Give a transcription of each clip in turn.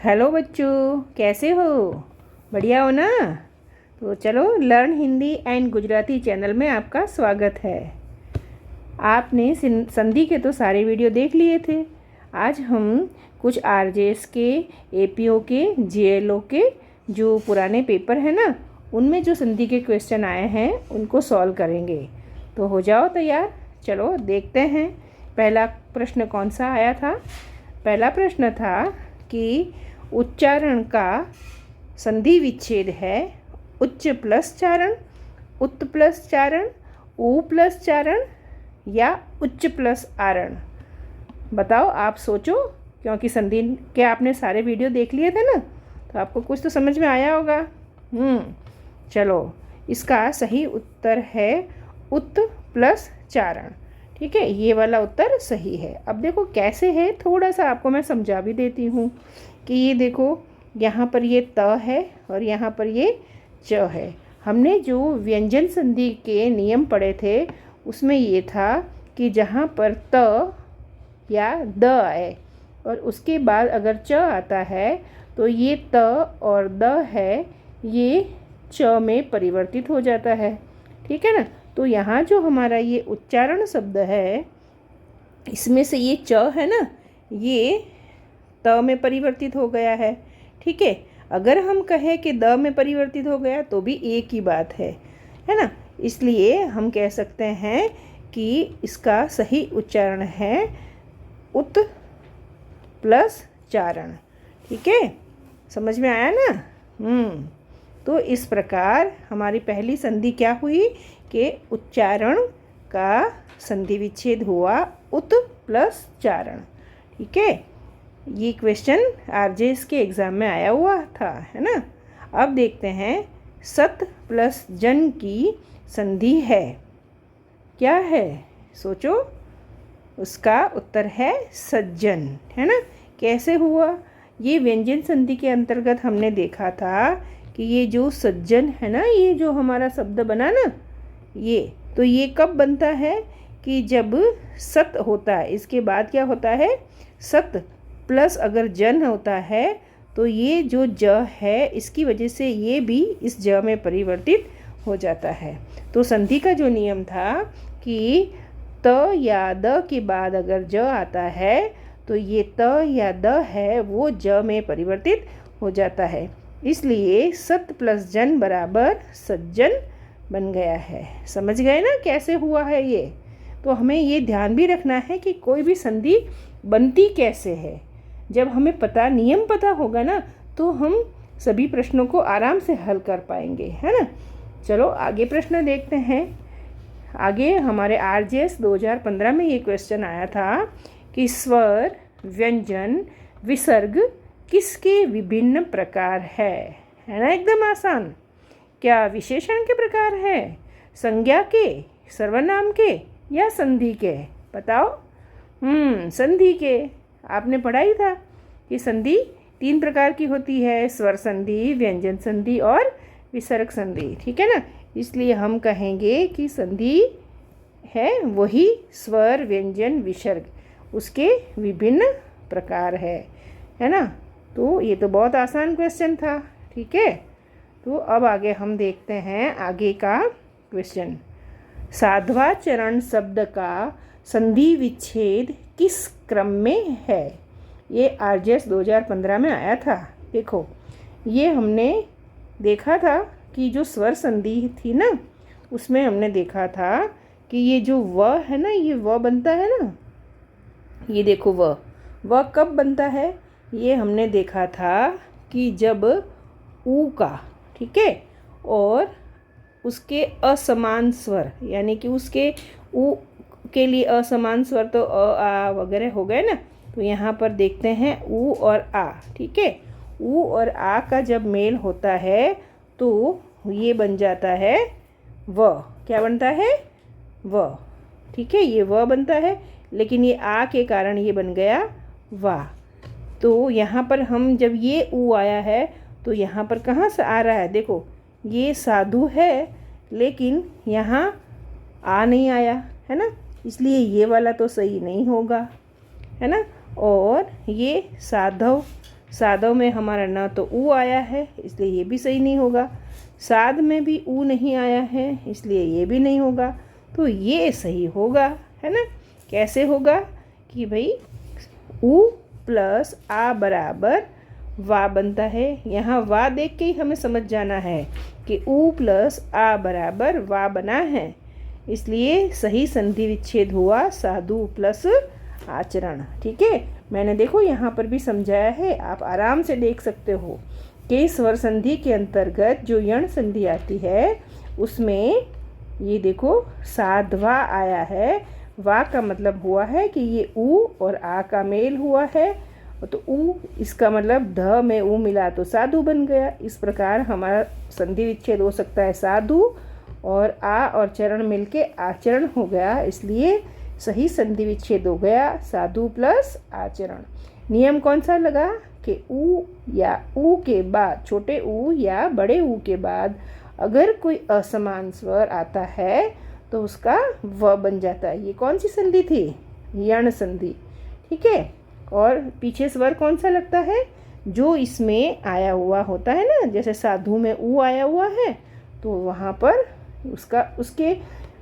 Hello बच्चों, कैसे हो? बढ़िया हो ना? तो चलो, learn Hindi and Gujarati channel में आपका स्वागत है। आपने संधि के तो सारे वीडियो देख लिए थे। आज हम कुछ आरजेएस के, एपीओ के, जेएलओ के जो पुराने पेपर है ना, उनमें जो संधि के क्वेश्चन आए हैं उनको सॉल्व करेंगे। तो हो जाओ तैयार। चलो देखते हैं पहला प्रश्न कौन सा आया था। पहला प्रश्न था कि उच्चारण का संधि विच्छेद है उच्च प्लस चारण, उत् प्लस चारण, ऊ प्लस चारण या उच्च प्लस आरण। बताओ, आप सोचो, क्योंकि संधि के आपने सारे वीडियो देख लिए थे ना, तो आपको कुछ तो समझ में आया होगा। चलो, इसका सही उत्तर है उत् प्लस चारण। ठीक है, ये वाला उत्तर सही है। अब देखो कैसे है, थोड़ा सा आपको मैं समझा भी देती हूँ कि ये देखो, यहाँ पर ये त है और यहाँ पर ये च है। हमने जो व्यंजन संधि के नियम पढ़े थे उसमें ये था कि जहाँ पर त या द आए और उसके बाद अगर च आता है तो ये त और द है, ये च में परिवर्तित हो जाता है। ठीक है ना? तो यहाँ जो हमारा ये उच्चारण शब्द है, इसमें से ये च है ना, ये त में परिवर्तित हो गया है। ठीक है, अगर हम कहें कि द में परिवर्तित हो गया तो भी एक ही बात है ना। इसलिए हम कह सकते हैं कि इसका सही उच्चारण है उत् प्लस चारण। ठीक है, समझ में आया ना? तो इस प्रकार हमारी पहली संधि क्या हुई कि उच्चारण का संधि विच्छेद हुआ उत् प्लस चारण। ठीक है, ये क्वेश्चन आरजेएस के एग्ज़ाम में आया हुआ था, है ना। अब देखते हैं सत प्लस जन की संधि है, क्या है? सोचो, उसका उत्तर है सज्जन, है ना। कैसे हुआ? ये व्यंजन संधि के अंतर्गत हमने देखा था कि ये जो सज्जन है ना, ये जो हमारा शब्द बना ना, ये कब बनता है कि जब सत होता है, इसके बाद क्या होता है, सत प्लस अगर जन होता है तो ये जो ज है इसकी वजह से ये भी इस ज में परिवर्तित हो जाता है। तो संधि का जो नियम था कि त या द के बाद अगर ज आता है तो ये त या द है वो ज में परिवर्तित हो जाता है। इसलिए सत प्लस जन बराबर सज्जन बन गया है। समझ गए ना कैसे हुआ है ये? तो हमें ये ध्यान भी रखना है कि कोई भी संधि बनती कैसे है। जब हमें नियम पता होगा ना, तो हम सभी प्रश्नों को आराम से हल कर पाएंगे, है ना। चलो आगे प्रश्न देखते हैं। आगे हमारे आरजेएस 2015 में ये क्वेश्चन आया था कि स्वर, व्यंजन, विसर्ग किसके विभिन्न प्रकार है ना। एकदम आसान। क्या विशेषण के प्रकार है, संज्ञा के, सर्वनाम के या संधि के? बताओ। संधि के। आपने पढ़ा ही था कि संधि 3 प्रकार की होती है, स्वर संधि, व्यंजन संधि और विसर्ग संधि। ठीक है ना। इसलिए हम कहेंगे कि संधि है वही स्वर, व्यंजन, विसर्ग, उसके विभिन्न प्रकार है ना। तो ये तो बहुत आसान क्वेश्चन था। ठीक है, तो अब आगे हम देखते हैं आगे का क्वेश्चन। साध्वाचरण शब्द का संधि विच्छेद किस क्रम में है? ये आरजेएस 2015 में आया था। देखो, ये हमने देखा था कि जो स्वर संधि थी ना, उसमें हमने देखा था कि ये जो व है ना, ये व बनता है ना, ये देखो व कब बनता है? ये हमने देखा था कि जब ऊ का, ठीक है, और उसके असमान स्वर, यानी कि उसके ऊ के लिए असमान स्वर तो अ, आ वगैरह हो गए ना। तो यहाँ पर देखते हैं ऊ और आ। ठीक है, ऊ और आ का जब मेल होता है तो ये बन जाता है व। क्या बनता है? व। ठीक है, ये व बनता है, लेकिन ये आ के कारण ये बन गया वा। तो यहाँ पर हम जब ये ऊ आया है तो यहाँ पर कहाँ से आ रहा है? देखो, ये साधु है लेकिन यहाँ आ नहीं आया, है ना। इसलिए ये वाला तो सही नहीं होगा, है ना। और ये साधव सादों में हमारा ना तो ऊ आया है, इसलिए ये भी सही नहीं होगा। साद में भी ऊ नहीं आया है, इसलिए ये भी नहीं होगा। तो ये सही होगा, है ना। कैसे होगा कि भाई ऊ प्लस आ बराबर वा बनता है। यहाँ वा देख के ही हमें समझ जाना है कि ऊ प्लस आ बराबर वा बना है, इसलिए सही संधि विच्छेद हुआ साधु प्लस आचरण। ठीक है, मैंने देखो यहाँ पर भी समझाया है, आप आराम से देख सकते हो कि स्वर संधि के अंतर्गत जो यण संधि आती है उसमें ये देखो साधवा आया है। वा का मतलब हुआ है कि ये ऊ और आ का मेल हुआ है, तो ऊ इसका मतलब ध में ऊ मिला तो साधु बन गया। इस प्रकार हमारा संधि विच्छेद हो सकता है साधु, और आ और चरण मिलके आचरण हो गया, इसलिए सही संधि विच्छेद हो गया साधु प्लस आचरण। नियम कौन सा लगा कि ऊ या ऊ के बाद, छोटे ऊ या बड़े ऊ के बाद अगर कोई असमान स्वर आता है तो उसका व बन जाता है। ये कौन सी संधि थी? यण संधि। ठीक है, और पीछे स्वर कौन सा लगता है? जो इसमें आया हुआ होता है ना, जैसे साधु में ऊ आया हुआ है तो वहाँ पर उसके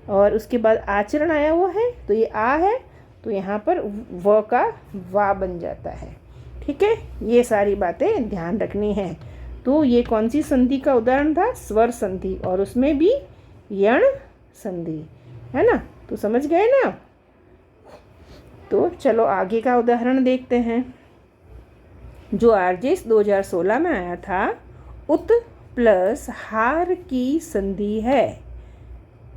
और उसके बाद आचरण आया हुआ है तो ये आ है, तो यहाँ पर व का वा बन जाता है। ठीक है, ये सारी बातें ध्यान रखनी है। तो ये कौन सी संधि का उदाहरण था? स्वर संधि, और उसमें भी यण संधि, है ना। तो समझ गए ना। तो चलो आगे का उदाहरण देखते हैं। जो आरजेएस 2016 में आया था, उत प्लस हार की संधि है।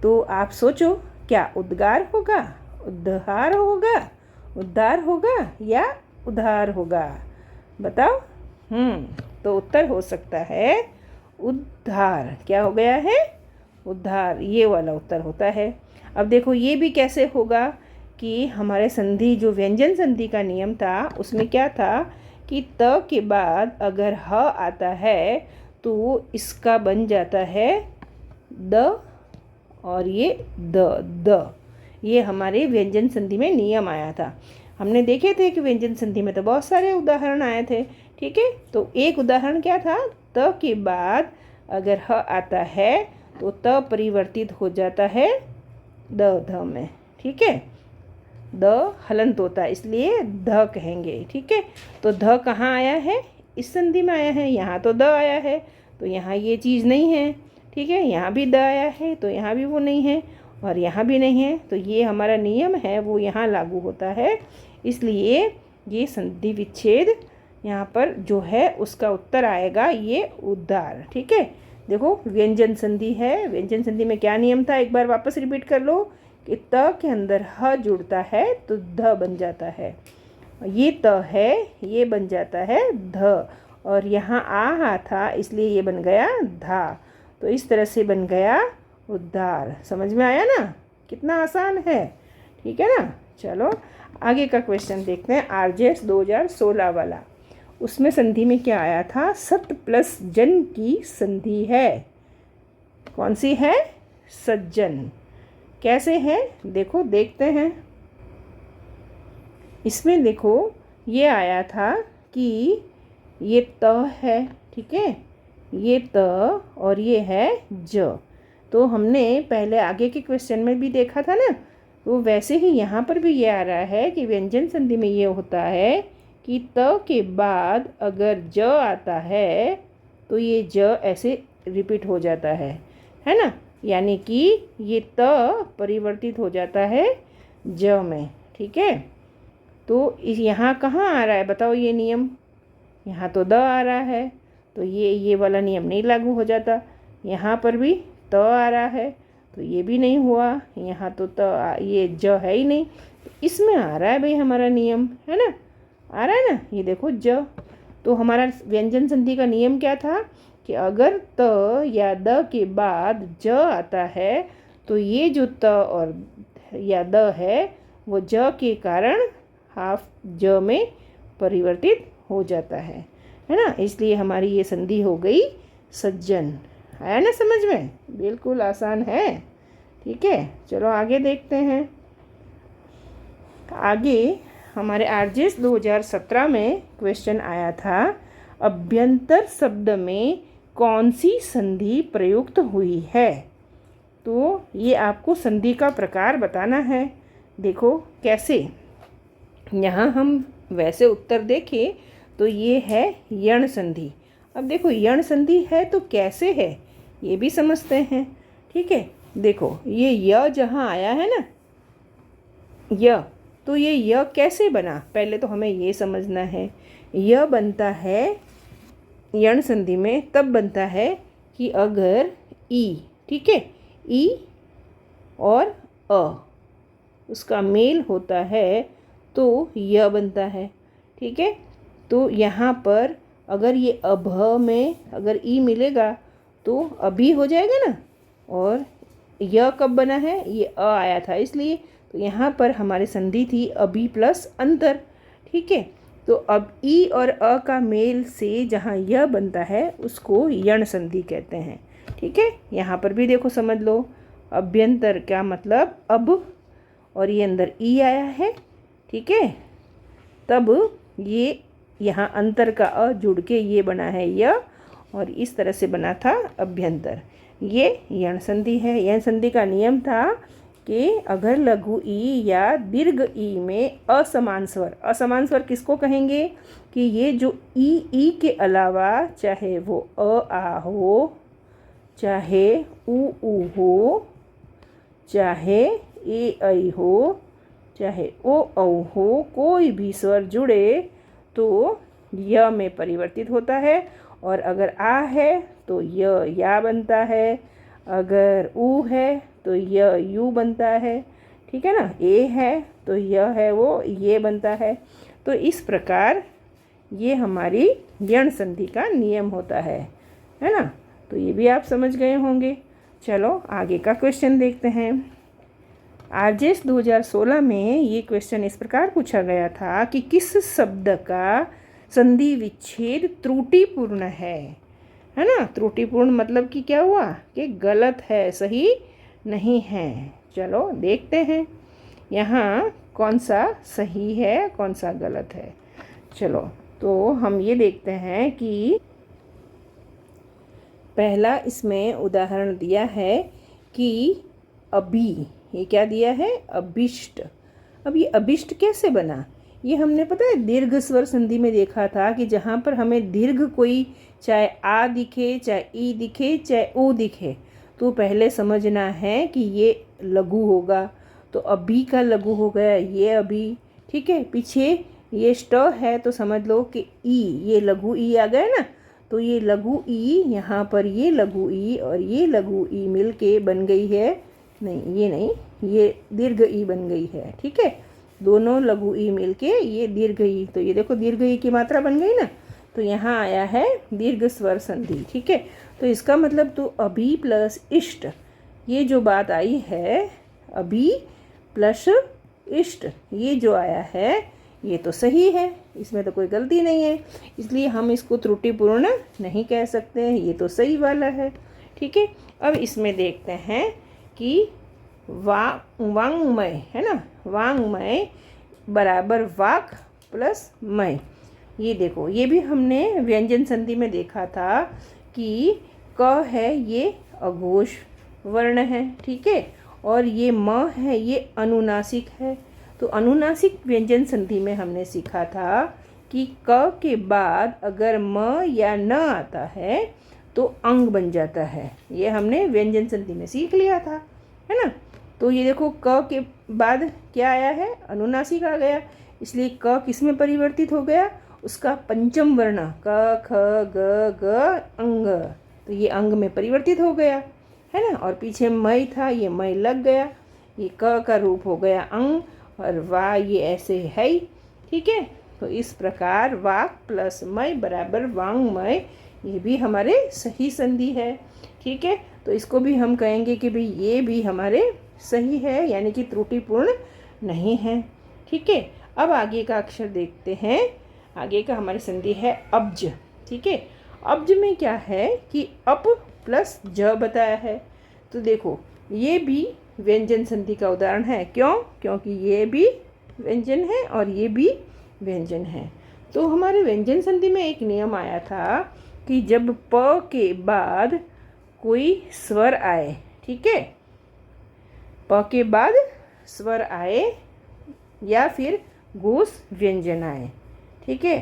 तो आप सोचो, क्या उद्गार होगा, उद्धार होगा, उद्धार होगा या उधार होगा? बताओ। तो उत्तर हो सकता है उद्धार। क्या हो गया है? उद्धार, ये वाला उत्तर होता है। अब देखो ये भी कैसे होगा कि हमारे संधि जो व्यंजन संधि का नियम था उसमें क्या था कि त के बाद अगर ह आता है तो इसका बन जाता है द, और ये द। ये हमारे व्यंजन संधि में नियम आया था। हमने देखे थे कि व्यंजन संधि में तो बहुत सारे उदाहरण आए थे। ठीक है, तो एक उदाहरण क्या था? त के बाद अगर ह आता है तो त परिवर्तित हो जाता है ध में। ठीक है, द हलंत होता है, इसलिए ध कहेंगे। ठीक है, तो ध कहाँ आया है? इस संधि में आया है। यहाँ तो द आया है, तो यहाँ ये चीज़ नहीं है। ठीक है, यहाँ भी द आया है तो यहाँ भी वो नहीं है, और यहाँ भी नहीं है, तो ये हमारा नियम है वो यहाँ लागू होता है। इसलिए ये संधि विच्छेद यहाँ पर जो है उसका उत्तर आएगा ये उद्धार। ठीक है, देखो व्यंजन संधि है। व्यंजन संधि में क्या नियम था? एक बार वापस रिपीट कर लो कि त के अंदर ह जुड़ता है तो ध बन जाता है। ये त है, ये बन जाता है ध, और यहाँ आ था इसलिए ये बन गया धा। तो इस तरह से बन गया उद्धार। समझ में आया ना? कितना आसान है। ठीक है ना। चलो आगे का क्वेश्चन देखते हैं, आरजेएस 2016 वाला। उसमें संधि में क्या आया था? सत प्लस जन की संधि है। कौन सी है? सज्जन। कैसे है देखो, देखते हैं। इसमें देखो ये आया था कि ये त है। ठीक है, ये त और ये है ज। तो हमने पहले आगे के क्वेश्चन में भी देखा था ना, तो वैसे ही यहाँ पर भी ये आ रहा है कि व्यंजन संधि में ये होता है कि त के बाद अगर ज आता है तो ये ज ऐसे रिपीट हो जाता है ना। यानी कि ये त परिवर्तित हो जाता है ज में। ठीक है, तो यहाँ कहाँ आ रहा है बताओ ये नियम? यहाँ तो द आ रहा है, तो ये वाला नियम नहीं लागू हो जाता। यहाँ पर भी त आ रहा है तो ये भी नहीं हुआ। यहाँ तो ये ज है ही नहीं, तो इसमें आ रहा है भाई हमारा नियम, है ना। आ रहा है ना, ये देखो ज। तो हमारा व्यंजन संधि का नियम क्या था कि अगर त या द के बाद ज आता है तो ये जो त और या द है वो ज के कारण हाफ ज में परिवर्तित हो जाता है ना। इसलिए हमारी ये संधि हो गई सज्जन। आया ना समझ में? बिल्कुल आसान है। ठीक है, चलो आगे देखते हैं। आगे हमारे आरजेएस 2017 में क्वेश्चन आया था अभ्यंतर शब्द में कौन सी संधि प्रयुक्त हुई है। तो ये आपको संधि का प्रकार बताना है। देखो कैसे, यहाँ हम वैसे उत्तर देखें तो ये है यण संधि। अब देखो यण संधि है तो कैसे है ये भी समझते हैं। ठीक है, देखो ये य जहाँ आया है ना, य, तो ये य कैसे बना, पहले तो हमें ये समझना है। य बनता है यण संधि में तब बनता है कि अगर ई, ठीक है, ई और अ उसका मेल होता है तो य बनता है। ठीक है, तो यहाँ पर अगर ये अभ में अगर ई मिलेगा तो अभी हो जाएगा ना, और य कब बना है, ये अ आया था इसलिए, तो यहाँ पर हमारी संधि थी अभी प्लस अंतर। ठीक है, तो अब ई और अ का मेल से जहाँ य बनता है उसको यण संधि कहते हैं। ठीक है, यहाँ पर भी देखो समझ लो, अभ्यंतर का मतलब अब, और ये अंदर ई आया है। ठीक है, तब ये यहाँ अंतर का अ जुड़ के ये बना है य, और इस तरह से बना था अभ्यंतर। ये यण संधि है। यण संधि का नियम था कि अगर लघु ई या दीर्घ ई में असमान स्वर किसको कहेंगे कि ये जो ई के अलावा चाहे वो आ हो, चाहे ऊ हो, चाहे ए ऐ हो, चाहे ओ औ हो, कोई भी स्वर जुड़े तो य में परिवर्तित होता है। और अगर आ है तो य या बनता है, अगर ऊ है तो य यू बनता है। ठीक है ना, ए है तो य है वो ये बनता है। तो इस प्रकार ये हमारी यण संधि का नियम होता है ना। तो ये भी आप समझ गए होंगे। चलो आगे का क्वेश्चन देखते हैं। आरजेएस 2016 में ये क्वेश्चन इस प्रकार पूछा गया था कि किस शब्द का संधि विच्छेद त्रुटिपूर्ण है ना। त्रुटिपूर्ण मतलब कि क्या हुआ कि गलत है, सही नहीं है। चलो देखते हैं यहाँ कौन सा सही है कौन सा गलत है। चलो तो हम ये देखते हैं कि पहला इसमें उदाहरण दिया है कि अभी, ये क्या दिया है, अभिष्ट। अब ये अभिष्ट कैसे बना, ये हमने पता है दीर्घ स्वर संधि में देखा था कि जहाँ पर हमें दीर्घ कोई चाहे आ दिखे, चाहे ई दिखे, चाहे ऊ दिखे, तो पहले समझना है कि ये लघु होगा। तो अभी का लघु हो गया ये अभी। ठीक है, पीछे ये ष्ट है तो समझ लो कि ई, ये लघु ई आ गया ना, तो ये लघु ई, यहाँ पर ये लघु ई और ये लघु ई मिल के बन गई है, नहीं ये नहीं, ये दीर्घ ई बन गई है। ठीक है, दोनों लघु ई मिल के ये दीर्घ ई, तो ये देखो दीर्घ ई की मात्रा बन गई ना, तो यहाँ आया है दीर्घ स्वर संधि। ठीक है, तो इसका मतलब तो अभी प्लस इष्ट, ये जो बात आई है अभी प्लस इष्ट, ये जो आया है ये तो सही है, इसमें तो कोई गलती नहीं है, इसलिए हम इसको त्रुटिपूर्ण नहीं कह सकते, ये तो सही वाला है। ठीक है, अब इसमें देखते हैं कि वांग्मय है ना, वांग्मय बराबर वाक प्लस मय। ये देखो ये भी हमने व्यंजन संधि में देखा था कि क है ये अघोष वर्ण है। ठीक है, और ये म है ये अनुनासिक है। तो अनुनासिक व्यंजन संधि में हमने सीखा था कि क के बाद अगर म या न आता है तो अंग बन जाता है। ये हमने व्यंजन संधि में सीख लिया था, है ना। तो ये देखो क के बाद क्या आया है, अनुनासिक आ गया, इसलिए क किस में परिवर्तित हो गया, उसका पंचम वर्ण क ख ग ग अंग, तो ये अंग में परिवर्तित हो गया, है ना। और पीछे मय था, ये मय लग गया, ये क का रूप हो गया अंग, और वा ये ऐसे है ही। ठीक है, तो इस प्रकार वाक प्लस मय बराबर वांग्मय, ये भी हमारे सही संधि है। ठीक है, तो इसको भी हम कहेंगे कि भाई ये भी हमारे सही है, यानी कि त्रुटिपूर्ण नहीं है। ठीक है, अब आगे का अक्षर देखते हैं। आगे का हमारी संधि है अब्ज। ठीक है, अब्ज में क्या है कि अप प्लस ज बताया है। तो देखो ये भी व्यंजन संधि का उदाहरण है। क्यों? क्योंकि ये भी व्यंजन है और ये भी व्यंजन है। तो हमारे व्यंजन संधि में एक नियम आया था कि जब प के बाद कोई स्वर आए, ठीक है, प के बाद स्वर आए या फिर घोष व्यंजन आए, ठीक है,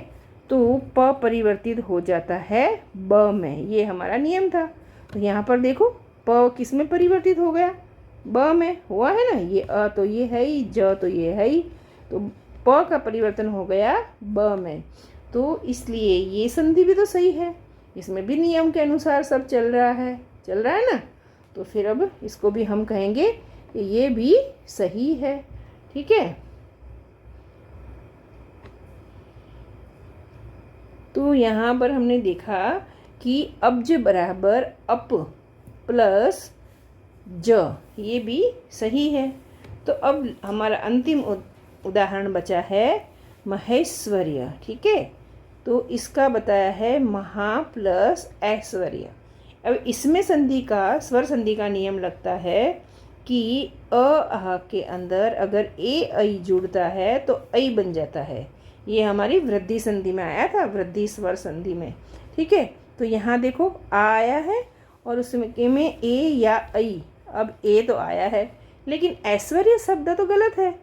तो प परिवर्तित हो जाता है ब में। ये हमारा नियम था। तो यहाँ पर देखो प किस में परिवर्तित हो गया, ब में हुआ है ना। ये अ तो ये है ही, ज तो ये है ही, तो प का परिवर्तन हो गया ब में। तो इसलिए ये संधि भी तो सही है, इसमें भी नियम के अनुसार सब चल रहा है ना। तो फिर अब इसको भी हम कहेंगे कि ये भी सही है, ठीक है। तो यहाँ पर हमने देखा कि अब्ज बराबर अप प्लस ज, ये भी सही है। तो अब हमारा अंतिम उदाहरण बचा है महेश्वर्य, ठीक है। तो इसका बताया है महा प्लस ऐश्वर्य। अब इसमें संधि का, स्वर संधि का नियम लगता है कि अ आह के अंदर अगर ए ऐ जुड़ता है तो ऐ बन जाता है। ये हमारी वृद्धि संधि में आया था, वृद्धि स्वर संधि में, ठीक है। तो यहाँ देखो आ आया है और उसमें के में ए या ऐ, अब ए तो आया है, लेकिन ऐश्वर्य शब्द तो गलत है,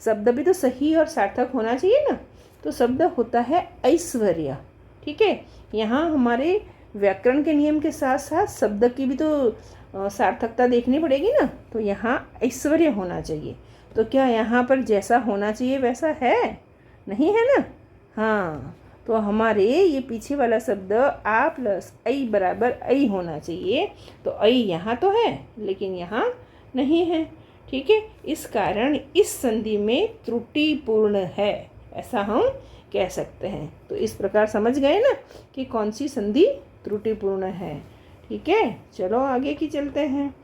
शब्द भी तो सही और सार्थक होना चाहिए ना। तो शब्द होता है ऐश्वर्य, ठीक है। यहाँ हमारे व्याकरण के नियम के साथ साथ शब्द की भी तो सार्थकता देखनी पड़ेगी ना। तो यहाँ ऐश्वर्य होना चाहिए। तो क्या यहाँ पर जैसा होना चाहिए वैसा है? नहीं है ना। हाँ, तो हमारे ये पीछे वाला शब्द आ प्लस ऐ बराबर ऐ होना चाहिए। तो ऐ यहाँ तो है लेकिन यहाँ नहीं है, ठीक है। इस कारण इस संधि में त्रुटिपूर्ण है, ऐसा हम कह सकते हैं। तो इस प्रकार समझ गए ना कि कौन सी संधि त्रुटिपूर्ण है, ठीक है। चलो आगे की चलते हैं।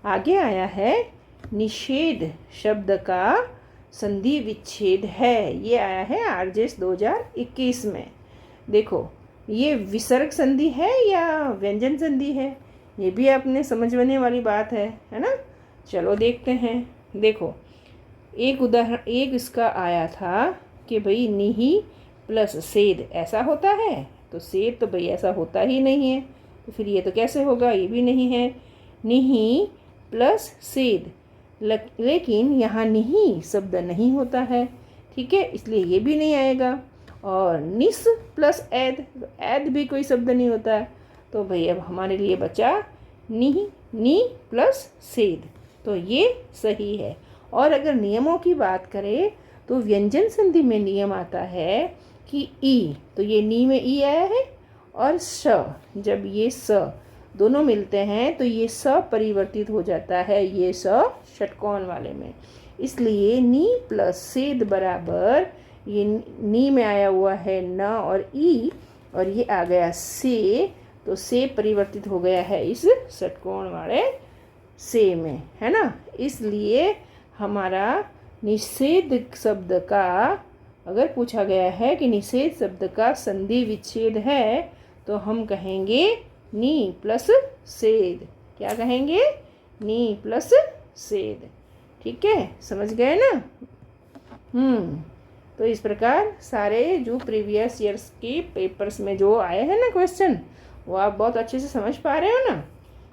आगे आया है निषेध शब्द का संधि विच्छेद है। ये आया है आरजेएस 2021 में। देखो ये विसर्ग संधि है या व्यंजन संधि है, ये भी आपने समझने वाली बात है ना। चलो देखते हैं। देखो एक उदाहरण, एक इसका आया था कि भाई निहि प्लस सेद ऐसा होता है, तो सेद तो भाई ऐसा होता ही नहीं है, तो फिर ये तो कैसे होगा, ये भी नहीं है। निहि प्लस सेद, लेकिन यहाँ निहि शब्द नहीं होता है, ठीक है, इसलिए ये भी नहीं आएगा। और निस प्लस ऐद, तो ऐद भी कोई शब्द नहीं होता है। तो भाई अब हमारे लिए बचा निहि, नी प्लस सेद, तो ये सही है। और अगर नियमों की बात करें तो व्यंजन संधि में नियम आता है कि ई, तो ये नी में ई आया है, और श, जब ये स दोनों मिलते हैं तो ये स परिवर्तित हो जाता है, ये स षटकोण वाले में। इसलिए नी प्लस सेद बराबर, ये नी में आया हुआ है न और ई, और ये आ गया से, तो से परिवर्तित हो गया है इस षटकोण वाले से में, है ना। इसलिए हमारा निषेध शब्द का, अगर पूछा गया है कि निषेध शब्द का संधि विच्छेद है, तो हम कहेंगे नी प्लस सेद। क्या कहेंगे? नी प्लस सेद, ठीक है, समझ गए ना। तो इस प्रकार सारे जो प्रीवियस ईयर्स के पेपर्स में जो आए हैं ना क्वेश्चन, वो आप बहुत अच्छे से समझ पा रहे हो ना।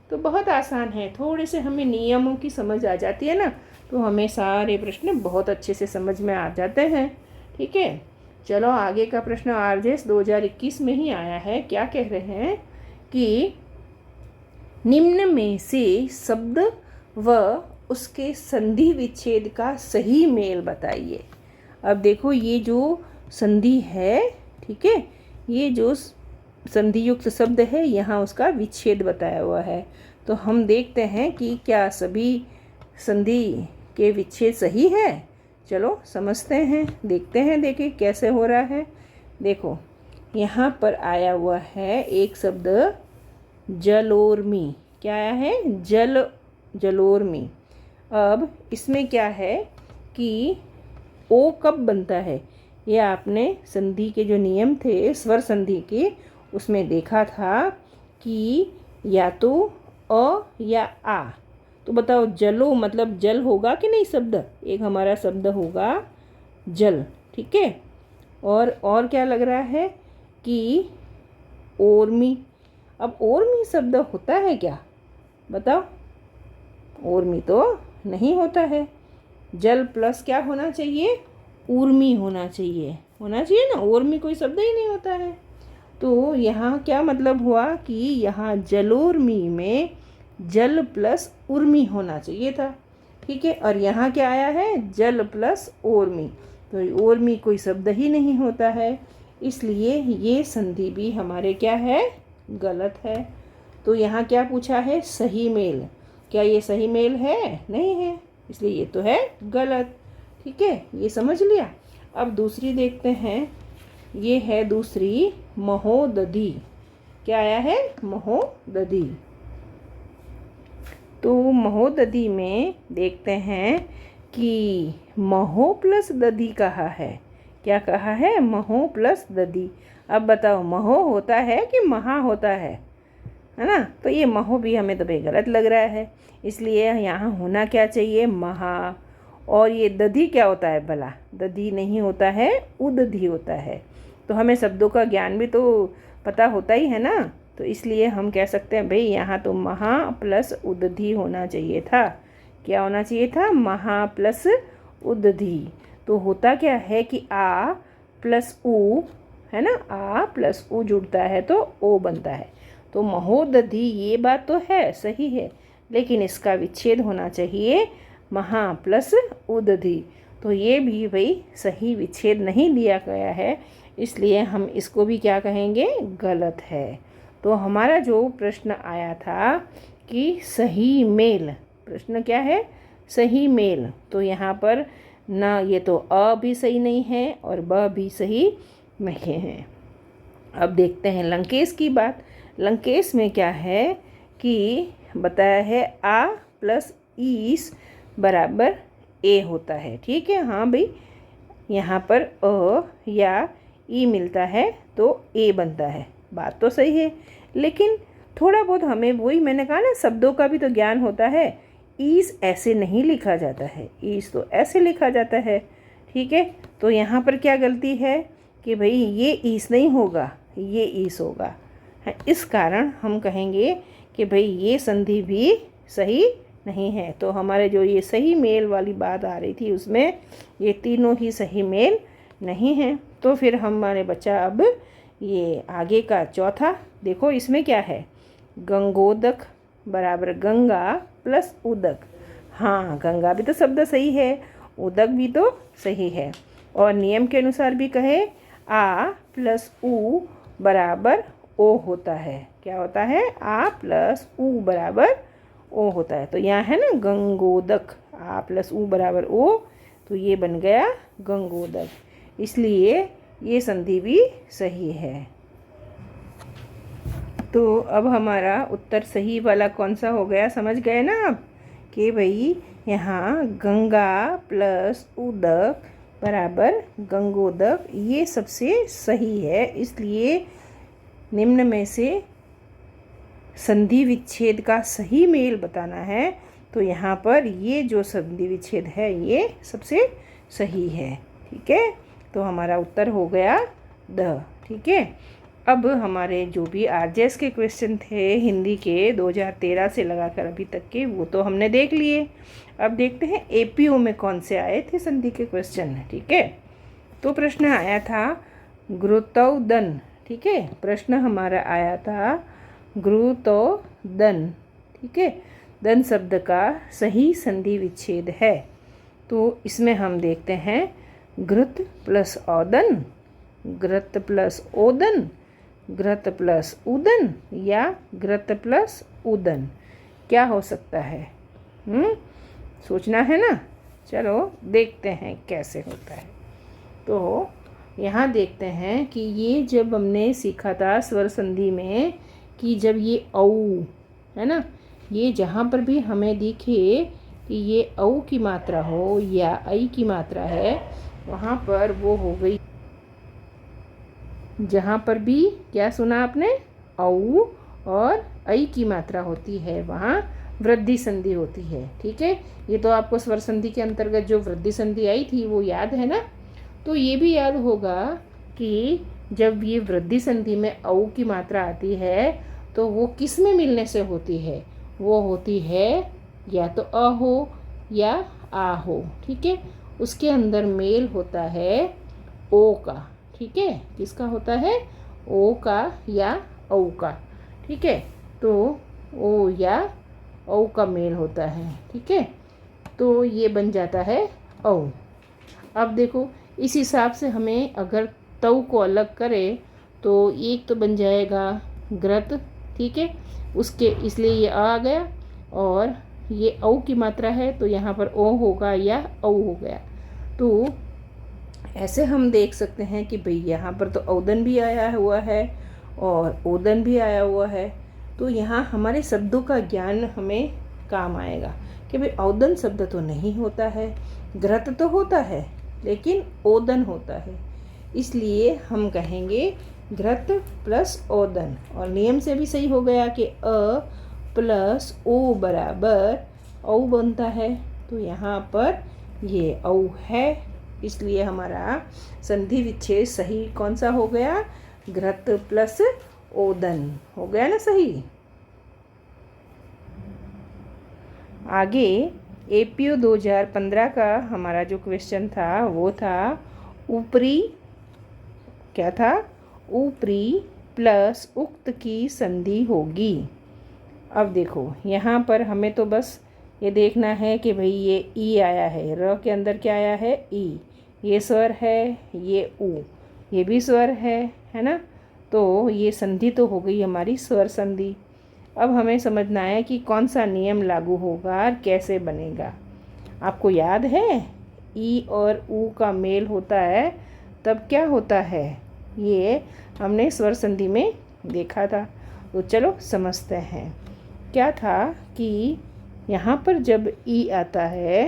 तो बहुत आसान है, थोड़े से हमें नियमों की समझ आ जाती है ना, तो हमें सारे प्रश्न बहुत अच्छे से समझ में आ जाते हैं, ठीक है। चलो आगे का प्रश्न आरजेएस 2021 में ही आया है। क्या कह रहे हैं कि निम्न में से शब्द व उसके संधि विच्छेद का सही मेल बताइए। अब देखो ये जो संधि है, ठीक है, ये जो संधि युक्त शब्द है यहाँ उसका विच्छेद बताया हुआ है। तो हम देखते हैं कि क्या सभी संधि के विच्छेद सही है। चलो समझते हैं, देखते हैं, देखिए कैसे हो रहा है। देखो यहाँ पर आया हुआ है एक शब्द जलोर्मी। क्या आया है? जलोर्मी। अब इसमें क्या है कि ओ कब बनता है, ये आपने संधि के जो नियम थे स्वर संधि के, उसमें देखा था कि या तो अ या आ। तो बताओ जलो मतलब जल होगा कि नहीं शब्द, एक हमारा शब्द होगा जल, ठीक है। और क्या लग रहा है कि ओर्मी। अब ओर्मी शब्द होता है क्या, बताओ? ओर्मी तो नहीं होता है। जल प्लस क्या होना चाहिए, ऊर्मी होना चाहिए ना। ओर्मी कोई शब्द ही नहीं होता है। तो यहाँ क्या मतलब हुआ कि यहाँ जलोर्मी में जल प्लस उर्मी होना चाहिए था, ठीक है। और यहाँ क्या आया है, जल प्लस ओर्मी। तो ओर्मी कोई शब्द ही नहीं होता है, इसलिए ये संधि भी हमारे क्या है, गलत है। तो यहाँ क्या पूछा है, सही मेल। क्या ये सही मेल है? नहीं है, इसलिए ये तो है गलत, ठीक है। ये समझ लिया। अब दूसरी देखते हैं। ये है दूसरी, महोदधि। क्या आया है, महोदधि। तो महोदधि में देखते हैं कि महो प्लस दधि कहा है। क्या कहा है, महो प्लस दधि। अब बताओ, महो होता है कि महा होता है ना? तो ये महो भी हमें तो भाई गलत लग रहा है, इसलिए यहाँ होना क्या चाहिए, महा। और ये दधि क्या होता है भला? दधि नहीं होता है, उदधि होता है। तो हमें शब्दों का ज्ञान भी तो पता होता ही है ना। तो इसलिए हम कह सकते हैं भाई यहाँ तो महा प्लस उदधि होना चाहिए था। क्या होना चाहिए था, महा प्लस उदधि। तो होता क्या है कि आ प्लस उ है ना, आ प्लस उ जुड़ता है तो ओ बनता है। तो महोदधि, ये बात तो है, सही है, लेकिन इसका विच्छेद होना चाहिए महा प्लस उदधि। तो ये भी भाई सही विच्छेद नहीं दिया गया है, इसलिए हम इसको भी क्या कहेंगे, गलत है। तो हमारा जो प्रश्न आया था कि सही मेल, प्रश्न क्या है, सही मेल। तो यहाँ पर ना ये तो अ भी सही नहीं है और ब भी सही नहीं है। अब देखते हैं लंकेश की बात। लंकेश में क्या है कि बताया है आ प्लस ईस बराबर ए होता है, ठीक है। हाँ भाई, यहाँ पर अ या ई मिलता है तो ए बनता है, बात तो सही है। लेकिन थोड़ा बहुत हमें, वही मैंने कहा ना, शब्दों का भी तो ज्ञान होता है। ईस ऐसे नहीं लिखा जाता है, ईस तो ऐसे लिखा जाता है, ठीक है। तो यहाँ पर क्या गलती है कि भाई ये ईस नहीं होगा, ये ईस होगा। इस कारण हम कहेंगे कि भाई ये संधि भी सही नहीं है। तो हमारे जो ये सही मेल वाली बात आ रही थी, उसमें ये तीनों ही सही मेल नहीं हैं। तो फिर हमारे बच्चा अब ये आगे का चौथा देखो, इसमें क्या है, गंगोदक बराबर गंगा प्लस उदक। हाँ, गंगा भी तो शब्द सही है, उदक भी तो सही है। और नियम के अनुसार भी कहे आ प्लस उ बराबर ओ होता है। क्या होता है, आ प्लस उ बराबर ओ होता है। तो यहाँ है ना गंगोदक, आ प्लस उ बराबर ओ, तो ये बन गया गंगोदक, इसलिए ये संधि भी सही है। तो अब हमारा उत्तर सही वाला कौन सा हो गया, समझ गए ना आप कि भाई यहाँ गंगा प्लस उदक बराबर गंगोदक, ये सबसे सही है। इसलिए निम्न में से संधि विच्छेद का सही मेल बताना है, तो यहाँ पर ये जो संधि विच्छेद है ये सबसे सही है, ठीक है। तो हमारा उत्तर हो गया द, ठीक है। अब हमारे जो भी आरजेएस के क्वेश्चन थे हिंदी के 2013 से लगाकर अभी तक के, वो तो हमने देख लिए। अब देखते हैं एपीओ में कौन से आए थे संधि के क्वेश्चन, ठीक है। तो प्रश्न आया था गुरुतौदन, ठीक है। प्रश्न हमारा आया था गुरुतौदन, ठीक है। दन शब्द का सही संधि विच्छेद है। तो इसमें हम देखते हैं घृत प्लस औदन, घृत प्लस ओदन, घृत प्लस उदन या घृत प्लस उदन, क्या हो सकता है? सोचना है ना। चलो देखते हैं कैसे होता है। तो यहाँ देखते हैं कि ये जब हमने सीखा था स्वर संधि में कि जब ये औ है ना, ये जहाँ पर भी हमें दिखे कि ये औ की मात्रा हो या ऐ की मात्रा है, वहाँ पर वो हो गई, जहाँ पर भी क्या सुना आपने, औ और ऐ की मात्रा होती है वहाँ वृद्धि संधि होती है, ठीक है। ये तो आपको स्वर संधि के अंतर्गत जो वृद्धि संधि आई थी वो याद है ना। तो ये भी याद होगा कि जब ये वृद्धि संधि में औ की मात्रा आती है तो वो किस में मिलने से होती है? वो होती है या तो अ हो या आ हो, ठीक है। उसके अंदर मेल होता है ओ का, ठीक है। किसका होता है? ओ का या औ का, ठीक है। तो ओ या औ का मेल होता है, ठीक है। तो ये बन जाता है औ। अब देखो, इस हिसाब से हमें अगर तव को अलग करें तो एक तो बन जाएगा ग्रत, ठीक है। उसके इसलिए ये आ गया और ये औ की मात्रा है तो यहाँ पर ओ होगा या औ हो गया। तो ऐसे हम देख सकते हैं कि भाई यहाँ पर तो औदन भी आया हुआ है और ओदन भी आया हुआ है। तो यहाँ हमारे शब्दों का ज्ञान हमें काम आएगा कि भाई औदन शब्द तो नहीं होता है, ग्रत तो होता है, लेकिन ओदन होता है। इसलिए हम कहेंगे घृत प्लस ओदन। और नियम से भी सही हो गया कि अ प्लस ओ बराबर औ बनता है। तो यहाँ पर ये औ है, इसलिए हमारा संधि विच्छेद सही कौन सा हो गया? घृत प्लस ओदन हो गया ना सही। आगे एपीओ 2015 का हमारा जो क्वेश्चन था वो था ऊपरी, क्या था? ऊपरी प्लस उक्त की संधि होगी। अब देखो यहाँ पर हमें तो बस ये देखना है कि भाई ये ई आया है, र के अंदर क्या आया है? ई। ये स्वर है, ये ऊ, ये भी स्वर है ना। तो ये संधि तो हो गई हमारी स्वर संधि। अब हमें समझना है कि कौन सा नियम लागू होगा और कैसे बनेगा। आपको याद है ई और ऊ का मेल होता है तब क्या होता है? ये हमने स्वर संधि में देखा था। तो चलो समझते हैं। क्या था कि यहाँ पर जब ई आता है,